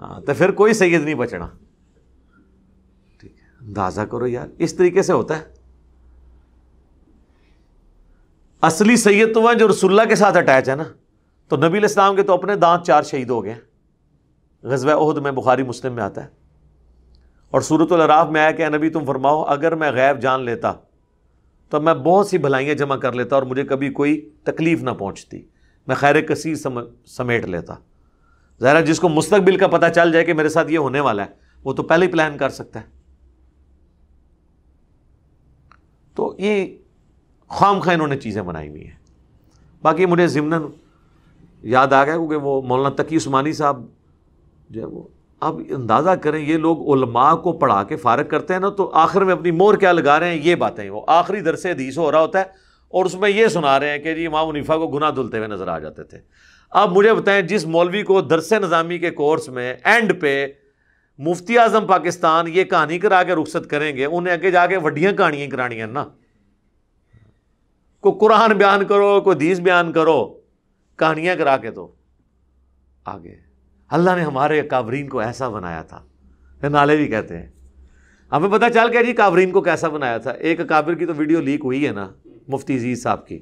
ہاں تو پھر کوئی سید نہیں بچنا۔ ٹھیک ہے، اندازہ کرو یار، اس طریقے سے ہوتا ہے۔ اصلی سید تو ہے جو رسول اللہ کے ساتھ اٹیچ ہے نا۔ تو نبی علیہ السلام کے تو اپنے دانت 4 شہید ہو گئے، غزوہ احد میں، بخاری مسلم میں آتا ہے۔ اور سورۃ الاعراف میں آیا کہ اے نبی تم فرماؤ اگر میں غیب جان لیتا تو میں بہت سی بھلائیاں جمع کر لیتا اور مجھے کبھی کوئی تکلیف نہ پہنچتی، میں خیر کثیر سمیٹ لیتا۔ ظاہر ہے جس کو مستقبل کا پتہ چل جائے کہ میرے ساتھ یہ ہونے والا ہے، وہ تو پہلے ہی پلان کر سکتا ہے۔ تو یہ خام خواہ انہوں نے چیزیں بنائی ہوئی ہیں۔ باقی مجھے ضمناً یاد آ گیا کیونکہ وہ مولانا تقی عثمانی صاحب جو ہے وہ، اب اندازہ کریں یہ لوگ علماء کو پڑھا کے فارغ کرتے ہیں نا، تو آخر میں اپنی مور کیا لگا رہے ہیں، یہ باتیں وہ آخری درس حدیث ہو رہا ہوتا ہے اور اس میں یہ سنا رہے ہیں کہ جی امام حنیفہ کو گناہ دھلتے ہوئے نظر آ جاتے تھے۔ اب مجھے بتائیں جس مولوی کو درس نظامی کے کورس میں اینڈ پہ مفتی اعظم پاکستان یہ کہانی کرا کے رخصت کریں گے، انہیں آگے جا کے وڈیاں کہانیاں کرانی ہیں نا، کوئی قرآن بیان کرو کوئی حدیث بیان کرو، کہانیاں کرا کے تو آگے۔ اللہ نے ہمارے کافرین کو ایسا بنایا تھا، نالے بھی کہتے ہیں۔ ہمیں پتہ چل گیا جی کافرین کو کیسا بنایا تھا۔ ایک کافر کی تو ویڈیو لیک ہوئی ہے نا، مفتی عزیز صاحب کی،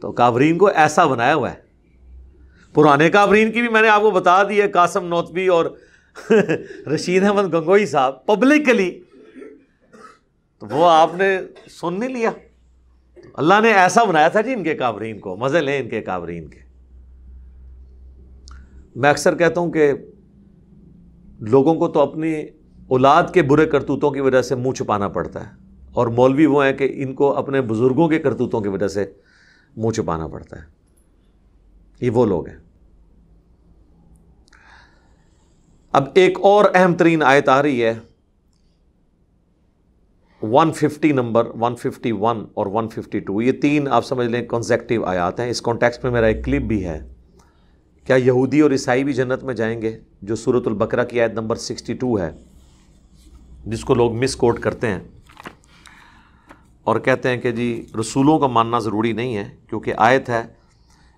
تو کافرین کو ایسا بنایا ہوا ہے۔ پرانے کافرین کی بھی میں نے آپ کو بتا دی ہے، قاسم نوتبی اور رشید احمد گنگوئی صاحب پبلکلی، تو وہ آپ نے سن نہیں لیا۔ اللہ نے ایسا بنایا تھا جی ان کے کافرین کو، مزے لیں ان کے کافرین کے۔ میں اکثر کہتا ہوں کہ لوگوں کو تو اپنی اولاد کے برے کرتوتوں کی وجہ سے منہ چھپانا پڑتا ہے، اور مولوی وہ ہیں کہ ان کو اپنے بزرگوں کے کرتوتوں کی وجہ سے منہ چھپانا پڑتا ہے۔ یہ وہ لوگ ہیں۔ اب ایک اور اہم ترین آیت آ رہی ہے 150 نمبر 151 اور 152، یہ 3 آپ سمجھ لیں کنسیکٹیو آیات ہیں۔ اس کانٹیکسٹ میں میرا ایک کلپ بھی ہے، کیا یہودی اور عیسائی بھی جنت میں جائیں گے، جو سورۃ البقرہ کی آیت نمبر 62 ہے، جس کو لوگ مس کوٹ کرتے ہیں اور کہتے ہیں کہ جی رسولوں کا ماننا ضروری نہیں ہے، کیونکہ آیت ہے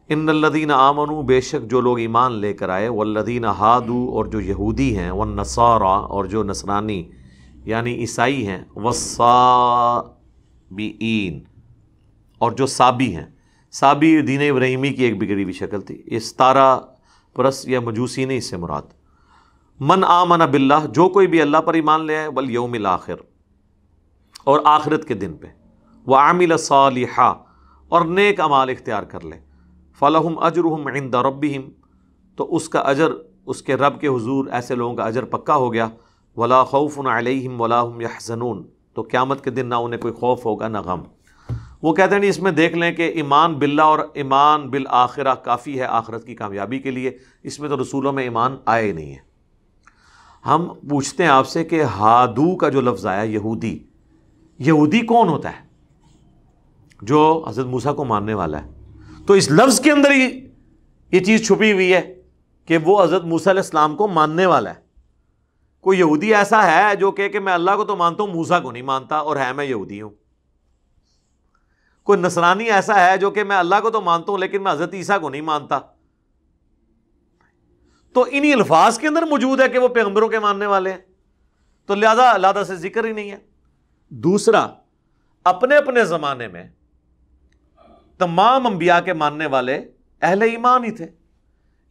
ان الذین آمنوا، بے شک جو لوگ ایمان لے کر آئے، والذین ہادوا، اور جو یہودی ہیں، والنصارى، اور جو نصرانی یعنی عیسائی ہیں، والصابئین، اور جو سابی ہیں، سابی دین ابراہیمی کی ایک بگڑی ہوئی شکل تھی، یہ ستارہ پرست یا مجوسی نہیں اس سے مراد۔ من آمن باللہ، جو کوئی بھی اللہ پر ایمان لے آئے، والیوم الآخر، اور آخرت کے دن پہ، وعمل صالحا، اور نیک اعمال اختیار کر لے، فلہم اجرہم عند ربہم، تو اس کا اجر اس کے رب کے حضور ایسے لوگوں کا اجر پکا ہو گیا، ولا خوف علیہم ولا ہم یحزنون، تو قیامت کے دن نہ انہیں کوئی خوف ہوگا نہ غم۔ وہ کہتے ہیں نہیں، اس میں دیکھ لیں کہ ایمان باللہ اور ایمان بالآخرہ کافی ہے آخرت کی کامیابی کے لیے، اس میں تو رسولوں میں ایمان آئے نہیں ہے۔ ہم پوچھتے ہیں آپ سے کہ ہادو کا جو لفظ آیا یہودی، یہودی کون ہوتا ہے؟ جو حضرت موسیٰ کو ماننے والا ہے۔ تو اس لفظ کے اندر ہی یہ چیز چھپی ہوئی ہے کہ وہ حضرت موسیٰ علیہ السلام کو ماننے والا ہے۔ کوئی یہودی ایسا ہے جو کہ میں اللہ کو تو مانتا ہوں، موسیٰ کو نہیں مانتا، اور ہے میں یہودی ہوں۔ کوئی نصرانی ایسا ہے جو کہ میں اللہ کو تو مانتا ہوں لیکن میں حضرت عیسیٰ کو نہیں مانتا۔ تو انہی الفاظ کے اندر موجود ہے کہ وہ پیغمبروں کے ماننے والے ہیں، تو لہذا علیحدہ سے ذکر ہی نہیں ہے۔ دوسرا، اپنے اپنے زمانے میں تمام انبیاء کے ماننے والے اہل ایمان ہی تھے۔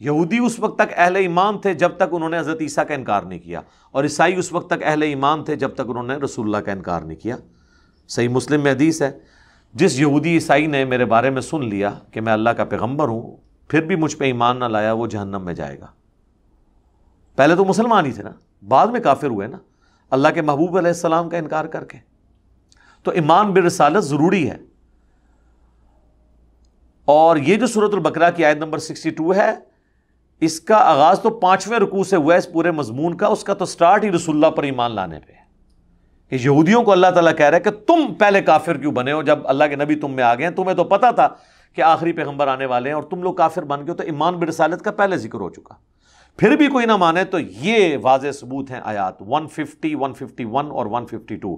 یہودی اس وقت تک اہل ایمان تھے جب تک انہوں نے حضرت عیسیٰ کا انکار نہیں کیا، اور عیسائی اس وقت تک اہل ایمان تھے جب تک انہوں نے رسول اللہ کا انکار نہیں کیا۔ صحیح مسلم میں حدیث ہے، جس یہودی عیسائی نے میرے بارے میں سن لیا کہ میں اللہ کا پیغمبر ہوں، پھر بھی مجھ پہ ایمان نہ لایا، وہ جہنم میں جائے گا۔ پہلے تو مسلمان ہی تھے نا، بعد میں کافر ہوئے نا، اللہ کے محبوب علیہ السلام کا انکار کر کے۔ تو ایمان بالرسالت ضروری ہے۔ اور یہ جو سورۃ البقرہ کی آیت نمبر 62 ہے، اس کا آغاز تو 5ویں رکوع سے ہوا ہے، اس پورے مضمون کا، اس کا تو سٹارٹ ہی رسول اللہ پر ایمان لانے پہ ہے کہ یہودیوں کو اللہ تعالیٰ کہہ رہا ہے کہ تم پہلے کافر کیوں بنے ہو جب اللہ کے نبی تم میں آ گئے ہیں؟ تمہیں تو پتا تھا کہ آخری پیغمبر آنے والے ہیں اور تم لوگ کافر بن گئے، تو ایمان برسالت کا پہلے ذکر ہو چکا۔ پھر بھی کوئی نہ مانے تو یہ واضح ثبوت ہیں آیات 150، 151 اور 152۔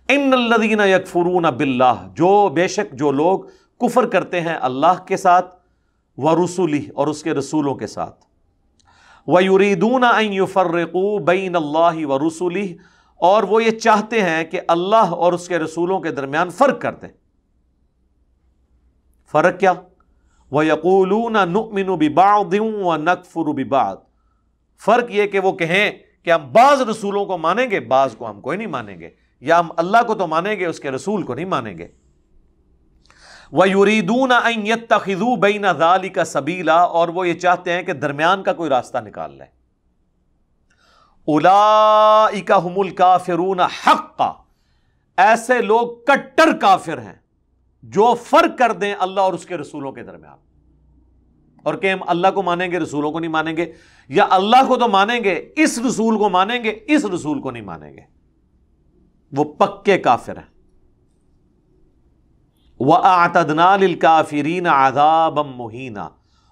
ان الذین یکفرون باللہ، جو بے شک جو لوگ کفر کرتے ہیں اللہ کے ساتھ، ورسلہ، اور اس کے رسولوں کے ساتھ، وَيُرِيدُونَ أَن يُفَرِّقُوا بَيْنَ اللَّهِ وَرُسُلِهِ، اور وہ یہ چاہتے ہیں کہ اللہ اور اس کے رسولوں کے درمیان فرق کر دیں۔ فرق کیا؟ وَيَقُولُونَ نُؤْمِنُ بِبَعْضٍ وَنَكْفُرُ بِبَعْضٍ، فرق یہ کہ وہ کہیں کہ ہم بعض رسولوں کو مانیں گے، بعض کو ہم کوئی نہیں مانیں گے، یا ہم اللہ کو تو مانیں گے، اس کے رسول کو نہیں مانیں گے۔ وَيُرِيدُونَ أَن يَتَّخِذُوا بَيْنَ ذَلِكَ سَبِيلًا، اور وہ یہ چاہتے ہیں کہ درمیان کا کوئی راستہ نکال لیں۔ اولئک هم الکافرون حقا، ایسے لوگ کٹر کافر ہیں جو فرق کر دیں اللہ اور اس کے رسولوں کے درمیان، اور کہ ہم اللہ کو مانیں گے رسولوں کو نہیں مانیں گے، یا اللہ کو تو مانیں گے اس رسول کو مانیں گے اس رسول کو نہیں مانیں گے، وہ پکے کافر ہیں۔ وَأَعْتَدْنَا لِلْكَافِرِينَ عَذَابًا مُهِينًا،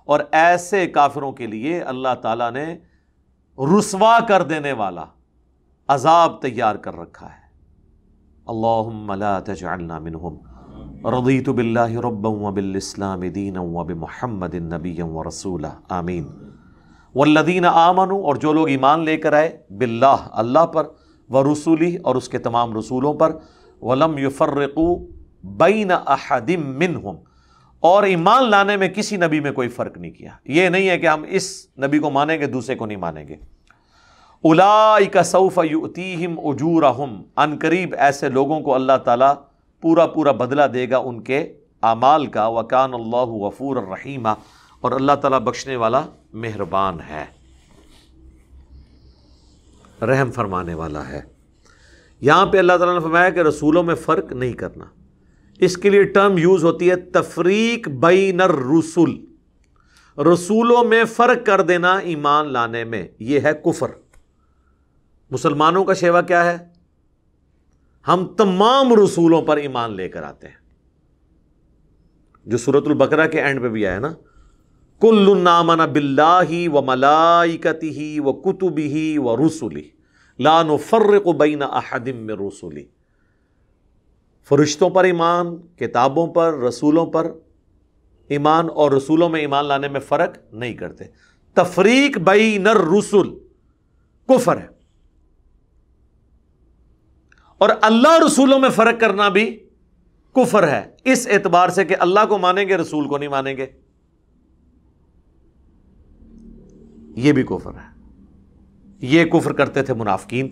اور ایسے کافروں کے لیے اللہ تعالیٰ نے رسوا کر دینے والا عذاب تیار کر رکھا ہے۔ اللہم لا تجعلنا منہم، رضیت باللہ ربا وبالاسلام دینا وبمحمد نبیا ورسولا، آمین۔ والذین آمنوا، اور جو لوگ ایمان لے کر آئے، باللہ، اللہ پر، ورسولہ، اور اس کے تمام رسولوں پر، ولم یفرقوا بین احد منہم، اور ایمان لانے میں کسی نبی میں کوئی فرق نہیں کیا۔ یہ نہیں ہے کہ ہم اس نبی کو مانیں گے دوسرے کو نہیں مانیں گے۔ اولئک سوف یؤتیہم اجورہم، ان قریب ایسے لوگوں کو اللہ تعالیٰ پورا پورا بدلہ دے گا ان کے اعمال کا، وکان اللہ غفورا رحیما، اور اللہ تعالیٰ بخشنے والا مہربان ہے، رحم فرمانے والا ہے۔ یہاں پہ اللہ تعالیٰ نے فرمایا کہ رسولوں میں فرق نہیں کرنا، اس کے لیے ٹرم یوز ہوتی ہے تفریق بین الرسل، رسولوں میں فرق کر دینا ایمان لانے میں، یہ ہے کفر۔ مسلمانوں کا شیوا کیا ہے؟ ہم تمام رسولوں پر ایمان لے کر آتے ہیں، جو سورۃ البقرہ کے اینڈ پہ بھی آیا نا، کل آمن باللہ وملائکتہ وکتبہ ورسلہ لا نفرق بین احد من رسلہ، فرشتوں پر ایمان، کتابوں پر، رسولوں پر ایمان، اور رسولوں میں ایمان لانے میں فرق نہیں کرتے۔ تفریق بین الرسل کفر ہے، اور اللہ رسولوں میں فرق کرنا بھی کفر ہے اس اعتبار سے کہ اللہ کو مانیں گے رسول کو نہیں مانیں گے، یہ بھی کفر ہے۔ یہ کفر کرتے تھے منافقین،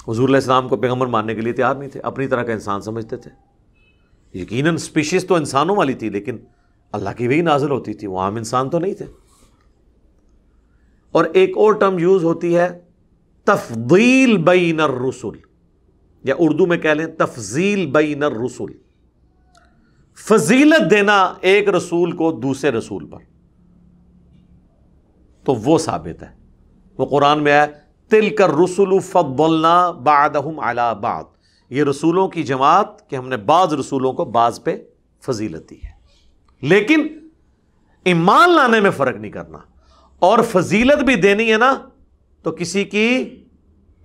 حضور علیہ السلام کو پیغمبر ماننے کے لیے تیار نہیں تھے، اپنی طرح کا انسان سمجھتے تھے۔ یقیناً سپیشیز تو انسانوں والی تھی، لیکن اللہ کی وحی نازل ہوتی تھی، وہ عام انسان تو نہیں تھے۔ اور ایک اور ٹرم یوز ہوتی ہے تفضیل بین الرسل، یا اردو میں کہہ لیں تفضیل بین الرسل، فضیلت دینا ایک رسول کو دوسرے رسول پر، تو وہ ثابت ہے۔ وہ قرآن میں ہے تلک الرسل فضلنا بعدهم علی بعض، یہ رسولوں کی جماعت کہ ہم نے بعض رسولوں کو بعض پہ فضیلت دی ہے، لیکن ایمان لانے میں فرق نہیں کرنا، اور فضیلت بھی دینی ہے نا تو کسی کی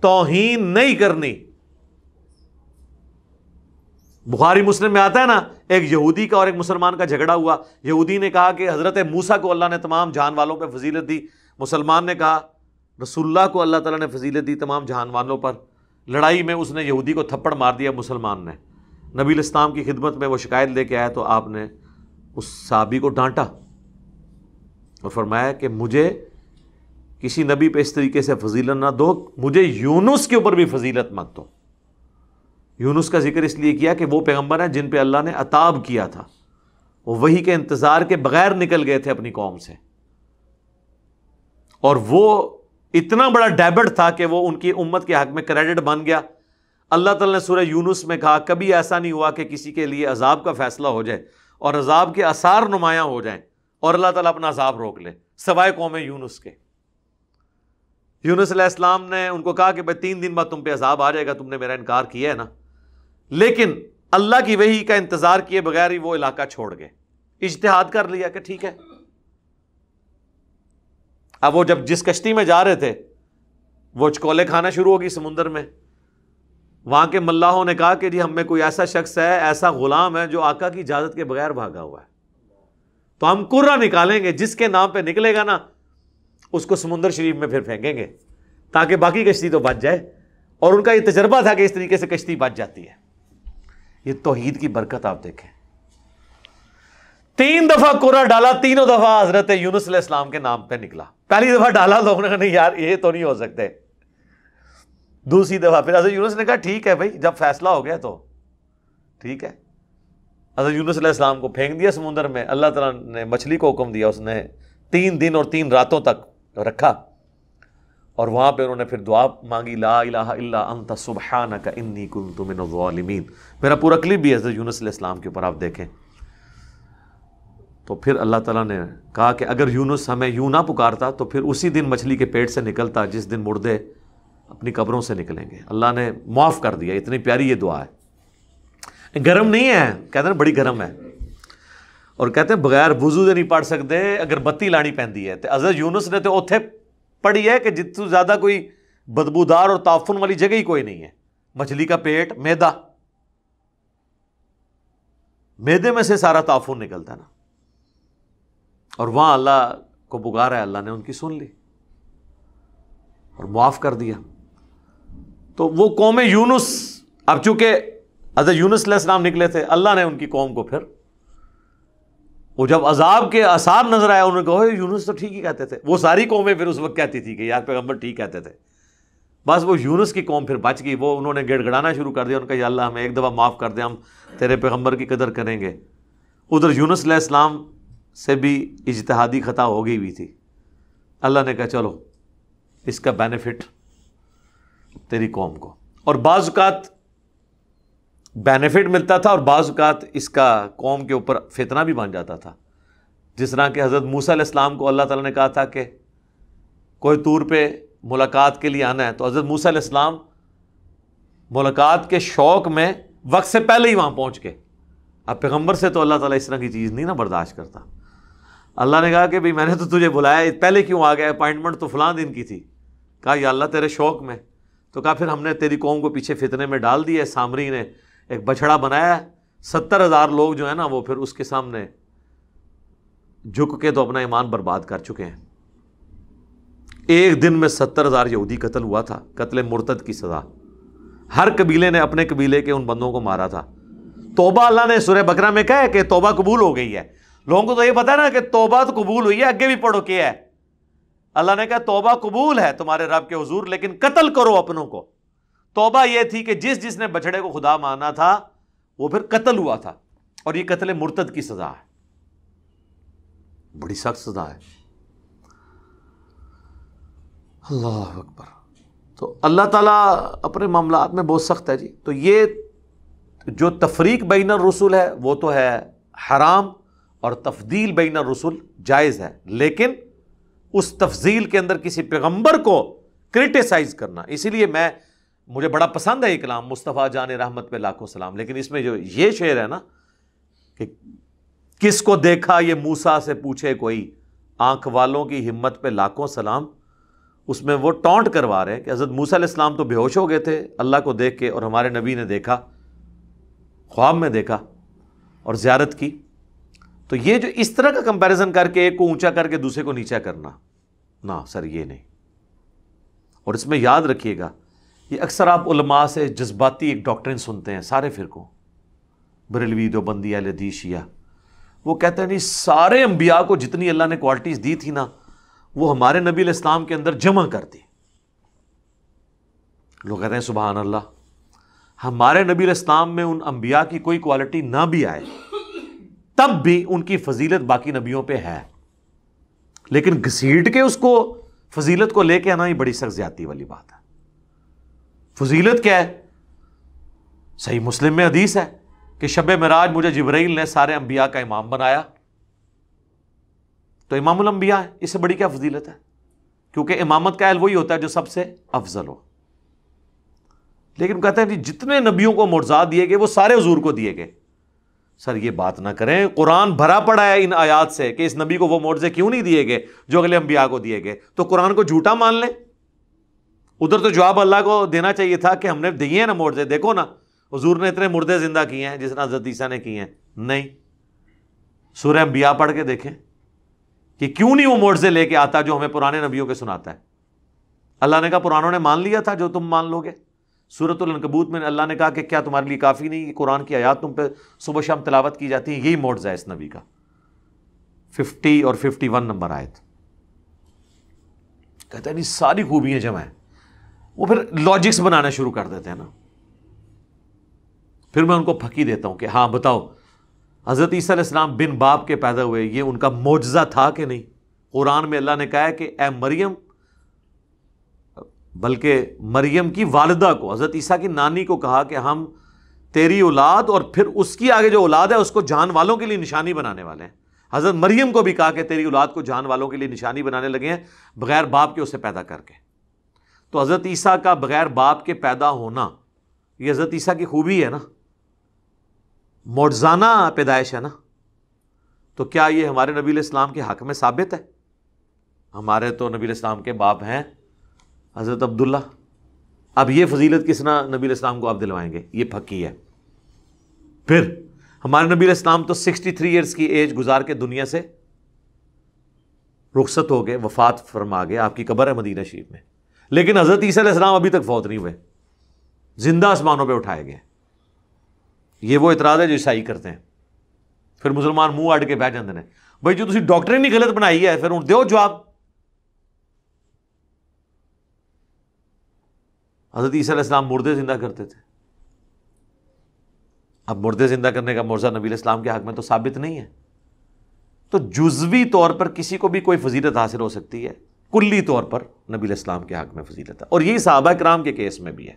توہین نہیں کرنی۔ بخاری مسلم میں آتا ہے نا، ایک یہودی کا اور ایک مسلمان کا جھگڑا ہوا، یہودی نے کہا کہ حضرت موسیٰ کو اللہ نے تمام جہان والوں پہ فضیلت دی، مسلمان نے کہا رسول اللہ کو اللہ تعالیٰ نے فضیلت دی تمام جہان والوں پر۔ لڑائی میں اس نے یہودی کو تھپڑ مار دیا مسلمان نے، نبی علیہ السلام کی خدمت میں وہ شکایت لے کے آیا تو آپ نے اس صحابی کو ڈانٹا اور فرمایا کہ مجھے کسی نبی پہ اس طریقے سے فضیلت نہ دو، مجھے یونس کے اوپر بھی فضیلت مت دو۔ یونس کا ذکر اس لیے کیا کہ وہ پیغمبر ہیں جن پہ اللہ نے عتاب کیا تھا، وہ وحی کے انتظار کے بغیر نکل گئے تھے اپنی قوم سے، اور وہ اتنا بڑا ڈیبٹ تھا کہ وہ ان کی امت کے حق میں کریڈٹ بن گیا۔ اللہ تعالیٰ نے سورہ یونس میں کہا کبھی ایسا نہیں ہوا کہ کسی کے لیے عذاب کا فیصلہ ہو جائے اور عذاب کے آثار نمایاں ہو جائیں اور اللہ تعالیٰ اپنا عذاب روک لے، سوائے قوم یونس کے۔ یونس علیہ السلام نے ان کو کہا کہ بھائی 3 دن بعد تم پہ عذاب آ جائے گا، تم نے میرا انکار کیا ہے نا، لیکن اللہ کی وحی کا انتظار کیے بغیر ہی وہ علاقہ چھوڑ گئے، اجتہاد کر لیا کہ ٹھیک ہے۔ اب وہ جب جس کشتی میں جا رہے تھے وہ چکولے کھانا شروع ہوگی سمندر میں، وہاں کے ملاحوں نے کہا کہ جی ہم میں کوئی ایسا شخص ہے، ایسا غلام ہے جو آقا کی اجازت کے بغیر بھاگا ہوا ہے، تو ہم کرہ نکالیں گے، جس کے نام پہ نکلے گا نا اس کو سمندر شریف میں پھر پھینکیں گے تاکہ باقی کشتی تو بچ جائے۔ اور ان کا یہ تجربہ تھا کہ اس طریقے سے کشتی بچ جاتی ہے۔ یہ توحید کی برکت آپ دیکھیں، 3 دفعہ کرہ ڈالا، تینوں دفعہ حضرت یونس علیہ السلام کے نام پہ نکلا۔ پہلی دفعہ ڈالا لوگوں نے کہا نہیں یار یہ تو نہیں ہو سکتے، دوسری دفعہ پھر حضرت یونس نے کہا ٹھیک ہے بھائی جب فیصلہ ہو گیا تو ٹھیک ہے۔ حضرت یونس علیہ السلام کو پھینک دیا سمندر میں، اللہ تعالیٰ نے مچھلی کو حکم دیا، اس نے 3 دن اور 3 راتوں تک رکھا، اور وہاں پہ انہوں نے پھر دعا مانگی لا الہ الا انت سبحانک انی کنت من الظالمین۔ میرا پورا کلپ بھی ہے حضرت یونس علیہ السلام کے اوپر، آپ دیکھیں۔ تو پھر اللہ تعالیٰ نے کہا کہ اگر یونس ہمیں یوں نہ پکارتا تو پھر اسی دن مچھلی کے پیٹ سے نکلتا جس دن مردے اپنی قبروں سے نکلیں گے۔ اللہ نے معاف کر دیا، اتنی پیاری یہ دعا ہے۔ گرم نہیں ہے، کہتے ہیں بڑی گرم ہے، اور کہتے ہیں بغیر وضو سے نہیں پڑھ سکتے، اگر بتی لانی پہنتی ہے۔ تو حضرت یونس نے تو اوتھے پڑھی ہے کہ جتوں زیادہ کوئی بدبودار اور تعفن والی جگہ ہی کوئی نہیں ہے۔ مچھلی کا پیٹ، میدا، میدے میں سے سارا تعفن نکلتا ہے نا، اور وہاں اللہ کو پکارا ہے، اللہ نے ان کی سن لی اور معاف کر دیا۔ تو وہ قوم یونس، اب چونکہ حضرت یونس علیہ السلام نکلے تھے، اللہ نے ان کی قوم کو پھر وہ جب عذاب کے آثار نظر آیا انہوں نے کہا یونس تو ٹھیک ہی کہتے تھے۔ وہ ساری قومیں پھر اس وقت کہتی تھی کہ یار پیغمبر ٹھیک کہتے تھے، بس وہ یونس کی قوم پھر بچ گئی، وہ انہوں نے گڑ گڑانا شروع کر دیا، ان کا یا اللہ ہمیں ایک دفعہ معاف کر دے، ہم تیرے پیغمبر کی قدر کریں گے۔ ادھر یونس علیہ السلام سے بھی اجتہادی خطا ہو گئی ہوئی تھی، اللہ نے کہا چلو اس کا بینیفٹ تیری قوم کو، اور بعض اوقات بینیفٹ ملتا تھا اور بعض اوقات اس کا قوم کے اوپر فتنہ بھی بن جاتا تھا۔ جس طرح کہ حضرت موسیٰ علیہ السلام کو اللہ تعالیٰ نے کہا تھا کہ کوئی طور پہ ملاقات کے لیے آنا ہے، تو حضرت موسیٰ علیہ السلام ملاقات کے شوق میں وقت سے پہلے ہی وہاں پہنچ گئے۔ اب پیغمبر سے تو اللہ تعالیٰ اس طرح کی چیز نہیں نا برداشت کرتا۔ اللہ نے کہا کہ بھئی میں نے تو تجھے بلایا، پہلے کیوں آ گیا، اپائنٹمنٹ تو فلاں دن کی تھی۔ کہا یا اللہ تیرے شوق میں، تو کہا پھر ہم نے تیری قوم کو پیچھے فتنے میں ڈال دیا، سامری نے ایک بچڑا بنایا، 70,000 لوگ جو ہیں نا وہ پھر اس کے سامنے جھک کے تو اپنا ایمان برباد کر چکے ہیں۔ ایک دن میں 70,000 یہودی قتل ہوا تھا، قتل مرتد کی سزا۔ ہر قبیلے نے اپنے قبیلے کے ان بندوں کو مارا تھا، توبہ اللہ نے سورہ بقرہ میں کہا ہے کہ توبہ قبول ہو گئی ہے. لوگوں کو تو یہ پتا ہے نا کہ توبہ تو قبول ہوئی ہے, آگے بھی پڑھو کیا ہے. اللہ نے کہا توبہ قبول ہے تمہارے رب کے حضور, لیکن قتل کرو اپنوں کو. توبہ یہ تھی کہ جس نے بچڑے کو خدا مانا تھا وہ پھر قتل ہوا تھا, اور یہ قتل مرتد کی سزا ہے, بڑی سخت سزا ہے. اللہ اکبر. تو اللہ تعالیٰ اپنے معاملات میں بہت سخت ہے جی. تو یہ جو تفریق بین الرسل ہے وہ تو ہے حرام, اور تفضیل بین الرسل جائز ہے, لیکن اس تفضیل کے اندر کسی پیغمبر کو کرٹیسائز کرنا, اسی لیے مجھے بڑا پسند ہے یہ کلام مصطفیٰ جان رحمت پہ لاکھوں سلام, لیکن اس میں جو یہ شعر ہے نا کہ کس کو دیکھا یہ موسیٰ سے پوچھے کوئی, آنکھ والوں کی ہمت پہ لاکھوں سلام, اس میں وہ ٹونٹ کروا رہے ہیں کہ حضرت موسیٰ علیہ السلام تو بے ہوش ہو گئے تھے اللہ کو دیکھ کے, اور ہمارے نبی نے دیکھا, خواب میں دیکھا اور زیارت کی. تو یہ جو اس طرح کا کمپیریزن کر کے ایک کو اونچا کر کے دوسرے کو نیچا کرنا, نہ سر یہ نہیں. اور اس میں یاد رکھیے گا, یہ اکثر آپ علماء سے جذباتی ایک ڈاکٹرن سنتے ہیں سارے فرقوں, بریلوی, دیوبندی, اہل حدیث, شیعہ, وہ کہتے ہیں نہیں سارے انبیاء کو جتنی اللہ نے کوالٹیز دی تھی نا وہ ہمارے نبی علیہ السلام کے اندر جمع کر دی. لوگ کہتے ہیں سبحان اللہ, ہمارے نبی علیہ السلام میں ان انبیاء کی کوئی کوالٹی نہ بھی آئے تب بھی ان کی فضیلت باقی نبیوں پہ ہے, لیکن گھسیٹ کے اس کو فضیلت کو لے کے آنا ہی بڑی سخت زیادتی والی بات ہے. فضیلت کیا ہے؟ صحیح مسلم میں حدیث ہے کہ شب معراج مجھے جبرائیل نے سارے انبیاء کا امام بنایا, تو امام الانبیاء ہے, اس سے بڑی کیا فضیلت ہے؟ کیونکہ امامت کا اہل وہی ہوتا ہے جو سب سے افضل ہو. لیکن کہتے ہیں جتنے نبیوں کو معجزات دیے گئے وہ سارے حضور کو دیے گئے. سر یہ بات نہ کریں, قرآن بھرا پڑا ہے ان آیات سے کہ اس نبی کو وہ معجزے کیوں نہیں دیے گئے جو اگلے انبیاء کو دیے گئے, تو قرآن کو جھوٹا مان لیں. ادھر تو جواب اللہ کو دینا چاہیے تھا کہ ہم نے دیے ہیں نا معجزے, دیکھو نا حضور نے اتنے مردے زندہ کیے ہیں جس نے حضرت عیسیٰ نے کیے ہیں. نہیں, سورہ انبیاء پڑھ کے دیکھیں کہ کیوں نہیں وہ معجزے لے کے آتا جو ہمیں پرانے نبیوں کے سناتا ہے. اللہ نے کہا پرانوں نے مان لیا تھا جو تم مان لو گے. سورۃ العنکبوت میں اللہ نے کہا کہ کیا تمہارے لیے کافی نہیں کہ قرآن کی آیات تم پہ صبح شام تلاوت کی جاتی ہیں, یہی معجزہ ہے اس نبی کا. 50 اور 51 نمبر آیت. کہتے ہیں نہیں ساری خوبیاں جمع ہیں. وہ پھر لاجکس بنانا شروع کر دیتے ہیں نا. پھر میں ان کو پھکی دیتا ہوں کہ ہاں بتاؤ حضرت عیسیٰ علیہ السلام بن باپ کے پیدا ہوئے, یہ ان کا معجزہ تھا کہ نہیں؟ قرآن میں اللہ نے کہا ہے کہ اے مریم, بلکہ مریم کی والدہ کو, حضرت عیسیٰ کی نانی کو کہا کہ ہم تیری اولاد اور پھر اس کی آگے جو اولاد ہے اس کو جان والوں کے لیے نشانی بنانے والے ہیں. حضرت مریم کو بھی کہا کہ تیری اولاد کو جان والوں کے لیے نشانی بنانے لگے ہیں بغیر باپ کے اسے پیدا کر کے. تو حضرت عیسیٰ کا بغیر باپ کے پیدا ہونا یہ حضرت عیسیٰ کی خوبی ہے نا, معجزانہ پیدائش ہے نا. تو کیا یہ ہمارے نبی علیہ السلام کے حق میں ثابت ہے؟ ہمارے تو نبی علیہ السلام کے باپ ہیں حضرت عبداللہ. اب یہ فضیلت کس طرح نبی علیہ السلام کو آپ دلوائیں گے؟ یہ پھکی ہے. پھر ہمارے نبی علیہ السلام تو 63 ایئرس کی ایج گزار کے دنیا سے رخصت ہو گئے, وفات فرما گئے, آپ کی قبر ہے مدینہ شریف میں. لیکن حضرت عیسیٰ علیہ السلام ابھی تک فوت نہیں ہوئے, زندہ آسمانوں پہ اٹھائے گئے. یہ وہ اعتراض ہے جو عیسائی کرتے ہیں. پھر مسلمان منہ اڑ کے بیٹھ جاتے ہیں, بھائی جو تسی ڈاکٹرین ہی غلط بنائی ہے پھر ان دیو جواب. حضرت عیسیٰ علیہ السلام مردے زندہ کرتے تھے. اب مردے زندہ کرنے کا معجزہ نبی علیہ السلام کے حق میں تو ثابت نہیں ہے. تو جزوی طور پر کسی کو بھی کوئی فضیلت حاصل ہو سکتی ہے, کلی طور پر نبی علیہ السلام کے حق میں فضیلت ہے. اور یہی صحابہ کرام کے کیس میں بھی ہے.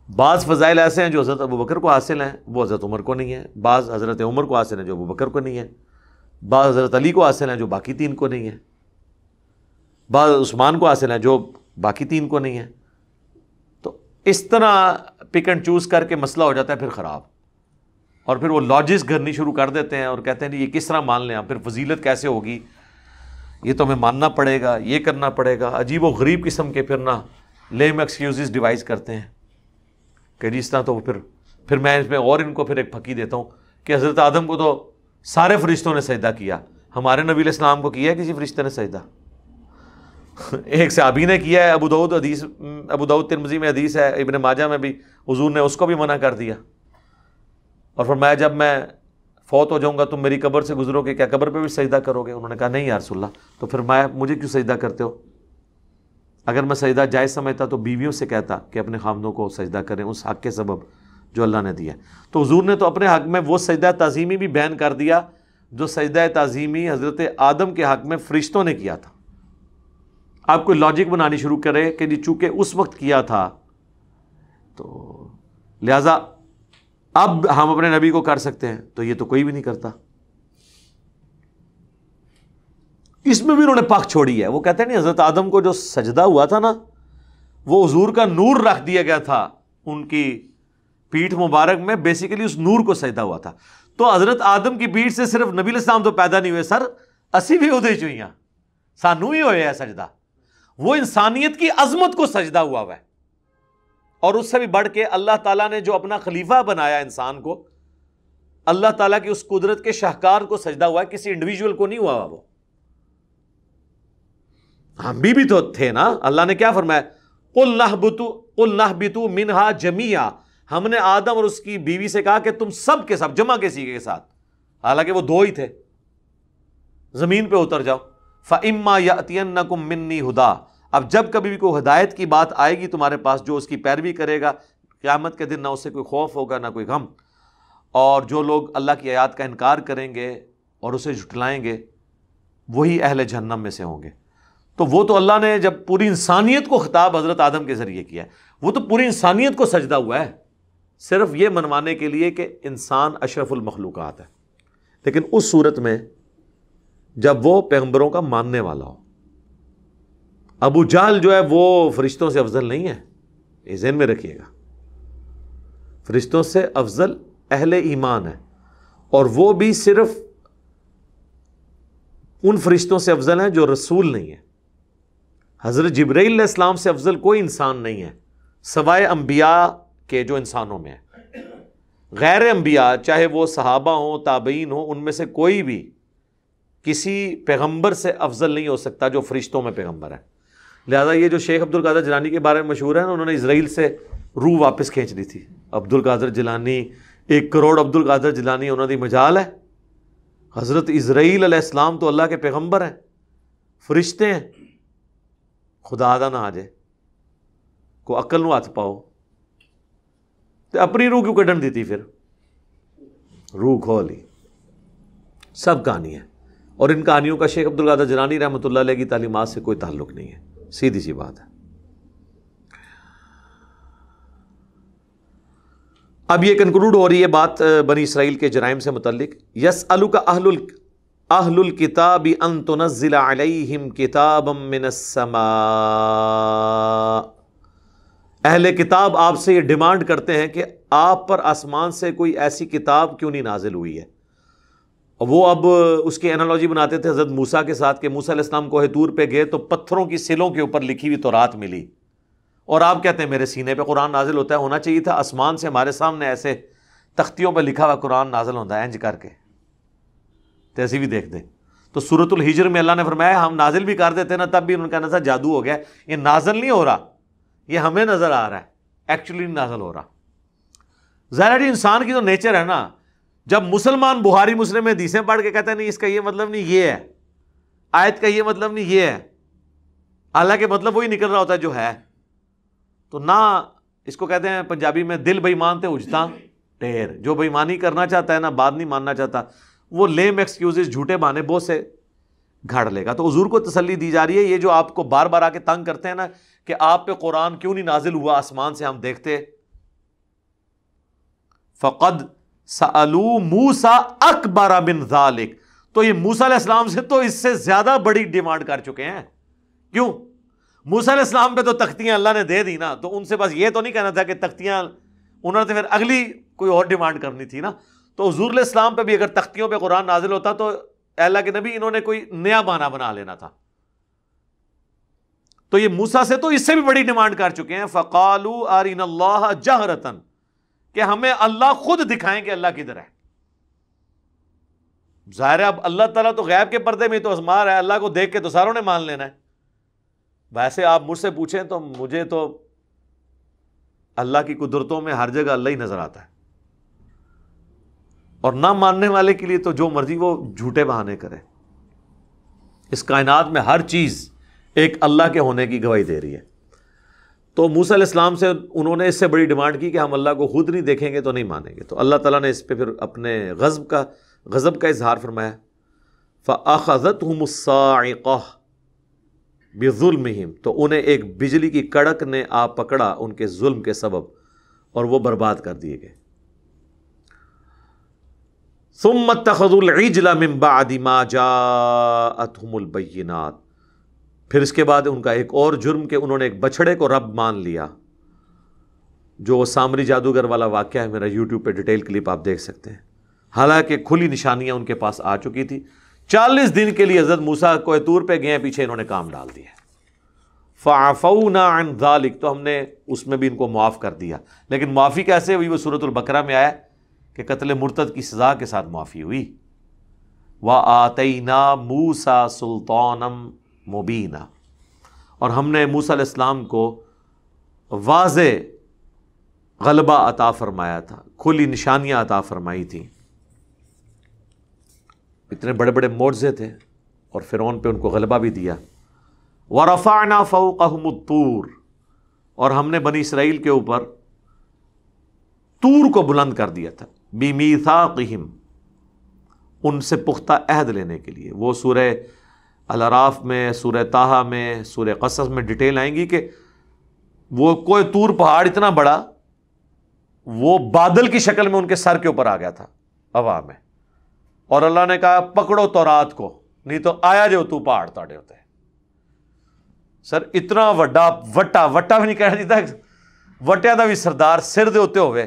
بعض فضائل ایسے ہیں جو حضرت ابوبکر کو حاصل ہیں وہ حضرت عمر کو نہیں ہے, بعض حضرت عمر کو حاصل ہیں جو ابوبکر کو نہیں ہے, بعض حضرت علی کو حاصل ہیں جو باقی 3 کو نہیں ہے, بعض عثمان کو حاصل ہیں جو باقی 3 کو نہیں ہے. تو اس طرح پک اینڈ چوز کر کے مسئلہ ہو جاتا ہے پھر خراب. اور پھر وہ لاجکس گھرنی شروع کر دیتے ہیں اور کہتے ہیں یہ کس طرح مان لیں, پھر فضیلت کیسے ہوگی, یہ تو ہمیں ماننا پڑے گا, یہ کرنا پڑے گا. عجیب و غریب قسم کے پھر نہ لیم ایکسکیوزز ڈیوائز کرتے ہیں کہ جس طرح. تو پھر میں اس میں اور ان کو پھر ایک پھکی دیتا ہوں کہ حضرت آدم کو تو سارے فرشتوں نے سجدہ کیا, ہمارے نبی علیہ السلام کو کیا ہے کسی فرشتے نے سجدہ؟ ایک صحابی نے کیا ہے, ابو داؤد ترمذی میں حدیث ہے, ابن ماجہ میں بھی, حضور نے اس کو بھی منع کر دیا. اور فرمایا جب میں فوت ہو جاؤں گا تم میری قبر سے گزرو گے، کیا قبر پہ بھی سجدہ کرو گے؟ انہوں نے کہا نہیں یا رسول اللہ۔ تو فرمایا مجھے کیوں سجدہ کرتے ہو؟ اگر میں سجدہ جائز سمجھتا تو بیویوں سے کہتا کہ اپنے خامدوں کو سجدہ کریں اس حق کے سبب جو اللہ نے دیا۔ تو حضور نے تو اپنے حق میں وہ سجدہ تعظیمی بھی بیان کر دیا جو سجدہ تعظیمی حضرت آدم کے حق میں فرشتوں نے کیا تھا۔ آپ کوئی لاجک بنانی شروع کرے کہ جی چونکہ اس وقت کیا تھا تو لہذا اب ہم اپنے نبی کو کر سکتے ہیں، تو یہ تو کوئی بھی نہیں کرتا۔ اس میں بھی انہوں نے پاک چھوڑی ہے۔ وہ کہتے ہیں نہیں، حضرت آدم کو جو سجدہ ہوا تھا نا، وہ حضور کا نور رکھ دیا گیا تھا ان کی پیٹھ مبارک میں، بیسیکلی اس نور کو سجدہ ہوا تھا۔ تو حضرت آدم کی پیٹھ سے صرف نبی علیہ السلام تو پیدا نہیں ہوئے سر، اسی بھی ادھے چوئیاں سانو ہی ہوئے ہے سجدہ۔ وہ انسانیت کی عظمت کو سجدہ ہوا ہے، اور اس سے بھی بڑھ کے اللہ تعالیٰ نے جو اپنا خلیفہ بنایا انسان کو، اللہ تعالیٰ کی اس قدرت کے شاہکار کو سجدہ ہوا ہے، کسی انڈیویجول کو نہیں ہوا۔ وہ ہم بھی تو تھے نا۔ اللہ نے کیا فرمایا؟ قُلْ نَهْبِطُوا مِنْهَا جَمِيعًا، ہم نے آدم اور اس کی بیوی سے کہا کہ تم سب کے سب جمع کے سیگے کے ساتھ، حالانکہ وہ دو ہی تھے، زمین پہ اتر جاؤ۔ فَإِمَّا يَأْتِيَنَّكُم مِّنِّي هُدًى، اب جب کبھی بھی کوئی ہدایت کی بات آئے گی تمہارے پاس، جو اس کی پیروی کرے گا قیامت کے دن نہ اسے کوئی خوف ہوگا نہ کوئی غم، اور جو لوگ اللہ کی آیات کا انکار کریں گے اور اسے جھٹلائیں گے وہی اہل جہنم میں سے ہوں گے۔ تو وہ تو اللہ نے جب پوری انسانیت کو خطاب حضرت آدم کے ذریعے کیا ہے، وہ تو پوری انسانیت کو سجدہ ہوا ہے، صرف یہ منوانے کے لیے کہ انسان اشرف المخلوقات ہے۔ لیکن اس صورت میں جب وہ پیغمبروں کا ماننے والا ہو۔ ابو جہل جو ہے وہ فرشتوں سے افضل نہیں ہے، یہ ذہن میں رکھیے گا۔ فرشتوں سے افضل اہل ایمان ہے، اور وہ بھی صرف ان فرشتوں سے افضل ہیں جو رسول نہیں ہیں۔ حضرت جبرائیل علیہ السلام سے افضل کوئی انسان نہیں ہے سوائے انبیاء کے جو انسانوں میں ہے۔ غیر انبیاء چاہے وہ صحابہ ہوں تابعین ہوں، ان میں سے کوئی بھی کسی پیغمبر سے افضل نہیں ہو سکتا جو فرشتوں میں پیغمبر ہے۔ لہذا یہ جو شیخ عبد القادر جیلانی کے بارے میں مشہور ہے نا، انہوں نے اسرائیل سے روح واپس کھینچ لی تھی۔ عبد القادر جیلانی 1 کروڑ عبد القادر جیلانی انہوں نے مجال ہے۔ حضرت اسرائیل علیہ السلام تو اللہ کے پیغمبر ہیں، فرشتے ہیں، خدا دا نہ آ جائے کو عقل نو ہاتھ پاؤ تو اپنی روح کیوں کڈن دیتی؟ پھر روح کھولی، سب کہانی ہے۔ اور ان کہانیوں کا شیخ عبد القادر جیلانی رحمۃ اللہ علیہ کی تعلیمات سے کوئی تعلق نہیں ہے، سیدھی سی بات ہے۔ اب یہ کنکلوڈ ہو رہی ہے بات بنی اسرائیل کے جرائم سے متعلق۔ یسألک اہل الکتاب ان تنزل علیہم کتابا من السماء، اہل کتاب آپ سے یہ ڈیمانڈ کرتے ہیں کہ آپ پر آسمان سے کوئی ایسی کتاب کیوں نہیں نازل ہوئی ہے۔ وہ اب اس کی انالوجی بناتے تھے حضرت موسیٰ کے ساتھ کہ موسیٰ علیہ السلام کوہ طور پہ گئے تو پتھروں کی سلوں کے اوپر لکھی ہوئی تورات ملی، اور آپ کہتے ہیں میرے سینے پہ قرآن نازل ہوتا ہے۔ ہونا چاہیے تھا آسمان سے ہمارے سامنے ایسے تختیوں پہ لکھا ہوا قرآن نازل ہوتا ہے انج کر کے، تیسی بھی دیکھ دیں۔ تو سورۃ الحجر میں اللہ نے فرمایا ہم نازل بھی کر دیتے نا تب بھی انہوں نے کہنا تھا جادو ہو گیا، یہ نازل نہیں ہو رہا، یہ ہمیں نظر آ رہا ہے، ایکچولی نہیں نازل ہو رہا۔ ظاہر ہے انسان کی تو نیچر ہے نا، جب مسلمان بخاری مسلم میں حدیثیں پڑھ کے کہتے ہیں نہیں اس کا یہ مطلب نہیں یہ ہے، آیت کا یہ مطلب نہیں یہ ہے، حالانکہ مطلب وہی نکل رہا ہوتا ہے جو ہے، تو نہ اس کو کہتے ہیں پنجابی میں دل بے ایمان تے اجتا ٹیر، جو بے ایمانی کرنا چاہتا ہے نا بات نہیں ماننا چاہتا، وہ لیم ایکسکیوزز جھوٹے بہانے بہت سے گھڑ لے گا۔ تو حضور کو تسلی دی جا رہی ہے، یہ جو آپ کو بار بار آ کے تنگ کرتے ہیں نا کہ آپ پہ قرآن کیوں نہیں نازل ہوا آسمان سے ہم دیکھتے، فقد سألوا موسیٰ اکبر من ذالک، تو یہ موسیٰ علیہ السلام سے تو اس سے زیادہ بڑی ڈیمانڈ کر چکے ہیں۔ کیوں؟ موسیٰ علیہ السلام پہ تو تختیاں اللہ نے دے دی نا، تو ان سے بس یہ تو نہیں کہنا تھا کہ تختیاں، انہوں نے پھر اگلی کوئی اور ڈیمانڈ کرنی تھی نا۔ تو حضور علیہ السلام پہ بھی اگر تختیوں پہ قرآن نازل ہوتا تو اللہ کے نبی انہوں نے کوئی نیا بہانہ بنا لینا تھا۔ تو یہ موسیٰ سے تو اس سے بھی بڑی ڈیمانڈ کر چکے ہیں، فقالوا ارنا اللہ جہرۃ، کہ ہمیں اللہ خود دکھائیں کہ اللہ کدھر ہے۔ ظاہر ہے اب اللہ تعالیٰ تو غیب کے پردے میں تو ازما رہا ہے، اللہ کو دیکھ کے تو ساروں نے مان لینا ہے۔ ویسے آپ مجھ سے پوچھیں تو مجھے تو اللہ کی قدرتوں میں ہر جگہ اللہ ہی نظر آتا ہے۔ اور نہ ماننے والے کے لیے تو جو مرضی وہ جھوٹے بہانے کرے. اس کائنات میں ہر چیز ایک اللہ کے ہونے کی گواہی دے رہی ہے. تو موسیٰ علیہ السلام سے انہوں نے اس سے بڑی ڈیمانڈ کی کہ ہم اللہ کو خود نہیں دیکھیں گے تو نہیں مانیں گے. تو اللہ تعالیٰ نے اس پہ پھر اپنے غضب کا اظہار فرمایا. فَأَخَذَتْهُمُ الصَّاعِقَةُ بِظُلْمِهِمْ، تو انہیں ایک بجلی کی کڑک نے آ پکڑا ان کے ظلم کے سبب، اور وہ برباد کر دیے گئے. ثُمَّ اتَّخَذُوا الْعِجْلَ مِن بَعْدِ مَا جَاءَتْهُمُ الْبَيِّنَاتُ، پھر اس کے بعد ان کا ایک اور جرم کہ انہوں نے ایک بچھڑے کو رب مان لیا، جو سامری جادوگر والا واقعہ ہے. میرا یوٹیوب پہ ڈیٹیل کلپ آپ دیکھ سکتے ہیں. حالانکہ کھلی نشانیاں ان کے پاس آ چکی تھی. 40 دن کے لیے حضرت موسیٰ کوہ طور پہ گئے، پیچھے انہوں نے کام ڈال دیا. فَعَفَوْنَا عَنْ ذَلِكَ، تو ہم نے اس میں بھی ان کو معاف کر دیا. لیکن معافی کیسے ہوئی؟ وہ سورۃ البقرہ میں آیا کہ قتل مرتد کی سزا کے ساتھ معافی ہوئی. وَآتَيْنَا مُوسَىٰ سُلْطَانًا مُبِينًا، اور ہم نے موسیٰ علیہ السلام کو واضح غلبہ عطا فرمایا تھا، کھلی نشانیاں عطا فرمائی تھیں. اتنے بڑے بڑے معجزے تھے اور فرعون پہ ان کو غلبہ بھی دیا. وَرَفَعْنَا فَوْقَهُمُ الطُّورَ، اور ہم نے بنی اسرائیل کے اوپر طور کو بلند کر دیا تھا. بِمِيثَاقِهِمْ، ان سے پختہ عہد لینے کے لیے. وہ سورہ الاعراف میں، سورہ طٰہٰ میں، سورہ قصص میں ڈیٹیل آئیں گی کہ وہ کوہ طور پہاڑ اتنا بڑا، وہ بادل کی شکل میں ان کے سر کے اوپر آ گیا تھا ہوا میں، اور اللہ نے کہا پکڑو تورات کو، نہیں تو آیا جو تو پہاڑ تاڑے ہوتے. سر اتنا وڈا وٹا بھی نہیں کہنا دیتا، وٹیا دا بھی سردار سر دے ہوتے ہوئے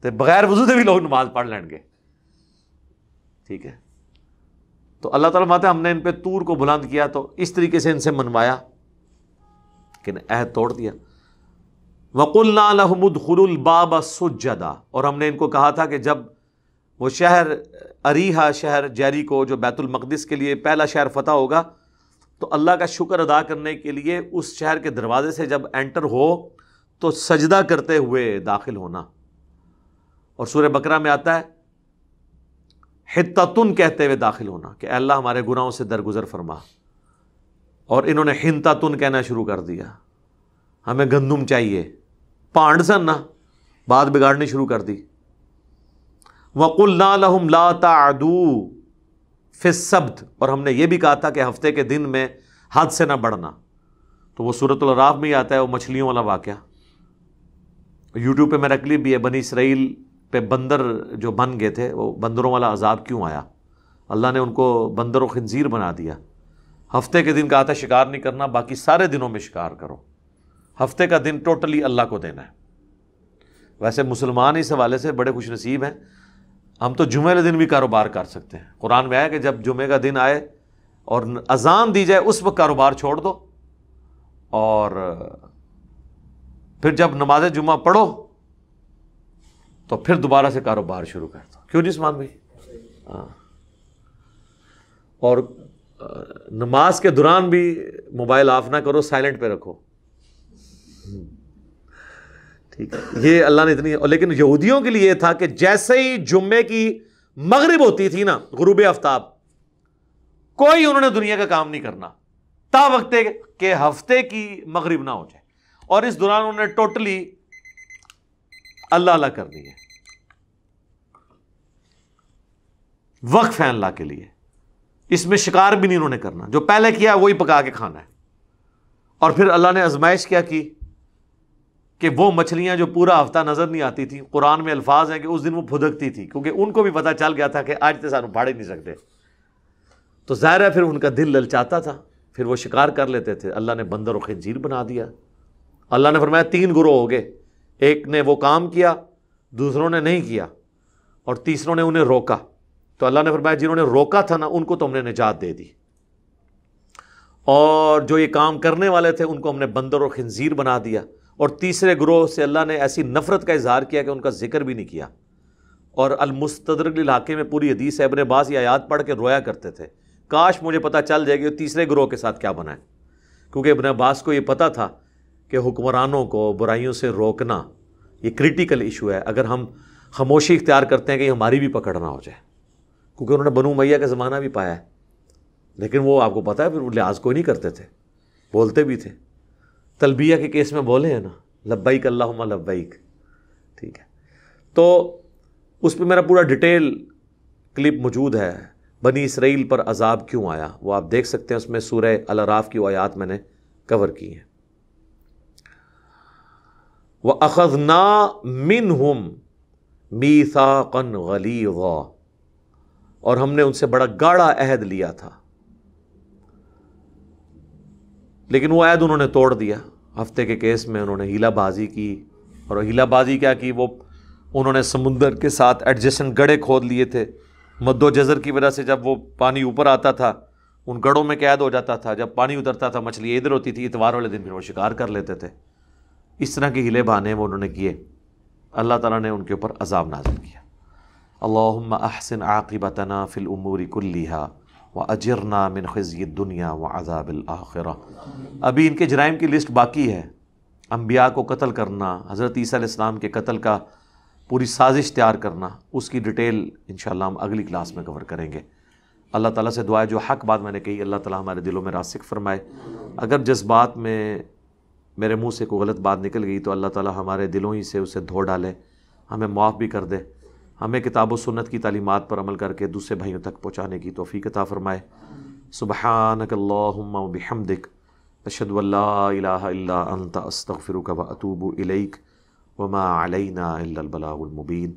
تے بغیر وضو دے بھی لوگ نماز پڑھ لیں گے. ٹھیک ہے، تو اللہ تعالیٰ ماتے ہم نے ان پہ طور کو بلند کیا، تو اس طریقے سے ان سے منوایا کہ عہد توڑ دیا. وَقُلْنَا لَهُمُ ادْخُلُوا الْبَابَ سُجَّدًا، اور ہم نے ان کو کہا تھا کہ جب وہ شہر اریحا، شہر جیریکو جو بیت المقدس کے لیے پہلا شہر فتح ہوگا، تو اللہ کا شکر ادا کرنے کے لیے اس شہر کے دروازے سے جب انٹر ہو تو سجدہ کرتے ہوئے داخل ہونا. اور سورہ بقرہ میں آتا ہے حتتن کہتے ہوئے داخل ہونا کہ اے اللہ ہمارے گناہوں سے درگزر فرما. اور انہوں نے حنتتن کہنا شروع کر دیا، ہمیں گندم چاہیے، پانڈ سن نہ، بات بگاڑنی شروع کر دی. وَقُلْنَا لَهُمْ لَا تَعْدُوا فِي السَّبْتِ، اور ہم نے یہ بھی کہا تھا کہ ہفتے کے دن میں حد سے نہ بڑھنا. تو وہ سورۃ الاعراف میں ہی آتا ہے وہ مچھلیوں والا واقعہ. یوٹیوب پہ میرا کلپ بھی ہے، بنی اسرائیل پہ بندر جو بن گئے تھے، وہ بندروں والا عذاب کیوں آیا. اللہ نے ان کو بندر و خنزیر بنا دیا. ہفتے کے دن کہا تھا شکار نہیں کرنا، باقی سارے دنوں میں شکار کرو. ہفتے کا دن ٹوٹلی اللہ کو دینا ہے. ویسے مسلمان اس حوالے سے بڑے خوش نصیب ہیں، ہم تو جمعے کے دن بھی کاروبار کر سکتے ہیں. قرآن میں آیا کہ جب جمعے کا دن آئے اور اذان دی جائے اس وقت کاروبار چھوڑ دو، اور پھر جب نماز جمعہ پڑھو تو پھر دوبارہ سے کاروبار شروع کر دو. کیوں نہیں عثمان بھائی؟ ہاں. اور نماز کے دوران بھی موبائل آف نہ کرو، سائلنٹ پہ رکھو. ٹھیک ہے، یہ اللہ نے اتنی. لیکن یہودیوں کے لیے یہ تھا کہ جیسے ہی جمعے کی مغرب ہوتی تھی نا، غروب آفتاب، کوئی انہوں نے دنیا کا کام نہیں کرنا تا وقت کہ ہفتے کی مغرب نہ ہو جائے. اور اس دوران انہوں نے ٹوٹلی اللہ اللہ کرنی ہے، وقف ہے اللہ کے لیے. اس میں شکار بھی نہیں انہوں نے کرنا، جو پہلے کیا وہی پکا کے کھانا ہے. اور پھر اللہ نے آزمائش کیا کی کہ وہ مچھلیاں جو پورا ہفتہ نظر نہیں آتی تھی، قرآن میں الفاظ ہیں کہ اس دن وہ پھدکتی تھی، کیونکہ ان کو بھی پتہ چل گیا تھا کہ آج تو سانو پھاڑ ہی نہیں سکتے. تو ظاہر ہے پھر ان کا دل للچاتا تھا، پھر وہ شکار کر لیتے تھے. اللہ نے بندر و خنزیر بنا دیا. اللہ نے فرمایا 3 گروہ ہو گئے، ایک نے وہ کام کیا، دوسروں نے نہیں کیا، اور تیسروں نے انہیں روکا. تو اللہ نے فرمایا جنہوں نے روکا تھا نا ان کو تو ہم نے نجات دے دی، اور جو یہ کام کرنے والے تھے ان کو ہم نے بندر و خنزیر بنا دیا. اور تیسرے گروہ سے اللہ نے ایسی نفرت کا اظہار کیا کہ ان کا ذکر بھی نہیں کیا. اور المستدرک للحاکم میں پوری حدیث ہے، ابن عباس یہ آیات پڑھ کے رویا کرتے تھے کاش مجھے پتہ چل جائے کہ تیسرے گروہ کے ساتھ کیا بنا ہے. کیونکہ ابن عباس کو یہ پتہ تھا کہ حکمرانوں کو برائیوں سے روکنا یہ کریٹیکل ایشو ہے. اگر ہم خاموشی اختیار کرتے ہیں کہ ہماری بھی پکڑ نہ ہو جائے، کیونکہ انہوں نے بنو امیہ کا زمانہ بھی پایا ہے، لیکن وہ آپ کو پتہ ہے پھر وہ لحاظ کوئی نہیں کرتے تھے، بولتے بھی تھے۔ تلبیہ کے کیس میں بولے ہیں نا، لبیک اللہم لبیک، ٹھیک ہے۔ تو اس پہ میرا پورا ڈیٹیل کلپ موجود ہے، بنی اسرائیل پر عذاب کیوں آیا، وہ آپ دیکھ سکتے ہیں، اس میں سورہ الاعراف کی آیات میں نے کور کی ہیں۔ وَأَخَذْنَا مِنْهُمْ مِيثَاقًا غَلِيظًا، اور ہم نے ان سے بڑا گاڑا عہد لیا تھا، لیکن وہ عہد انہوں نے توڑ دیا۔ ہفتے کے کیس میں انہوں نے ہیلا بازی کی، اور ہیلا بازی کیا کی، وہ انہوں نے سمندر کے ساتھ ایڈجسٹنٹ گڑھے کھود لیے تھے، مد و جزر کی وجہ سے جب وہ پانی اوپر آتا تھا ان گڑھوں میں قید ہو جاتا تھا، جب پانی اترتا تھا مچھلی ادھر ہوتی تھی، اتوار والے دن پھر وہ شکار کر لیتے تھے۔ اس طرح کے ہیلے بہانے وہ انہوں نے کیے، اللہ تعالیٰ نے ان کے اوپر عذاب نازل کیا۔ اللہم احسن عاقبتنا فی الامور کلیہا واجرنا من خزی الدنیا وعذاب الآخرہ۔ ابھی ان کے جرائم کی لسٹ باقی ہے، انبیاء کو قتل کرنا، حضرت عیسیٰ علیہ السلام کے قتل کا پوری سازش تیار کرنا، اس کی ڈیٹیل انشاءاللہ ہم اگلی کلاس میں کور کریں گے۔ اللہ تعالیٰ سے دعا ہے جو حق بات میں نے کہی اللہ تعالیٰ ہمارے دلوں میں راسخ فرمائے، اگر جذبات میں میرے منہ سے کوئی غلط بات نکل گئی تو اللہ تعالیٰ ہمارے دلوں ہی سے اسے دھو ڈالے، ہمیں معاف بھی کر دے، ہمیں کتاب و سنت کی تعلیمات پر عمل کر کے دوسرے بھائیوں تک پہنچانے کی توفیق عطا فرمائے۔ سبحانک اللہم و بحمدک، اشہد ان لا الہ الا انت، استغفرک و اتوب الیک، وما علینا الا البلاغ المبین۔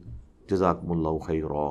جزاکم اللہ خیرا۔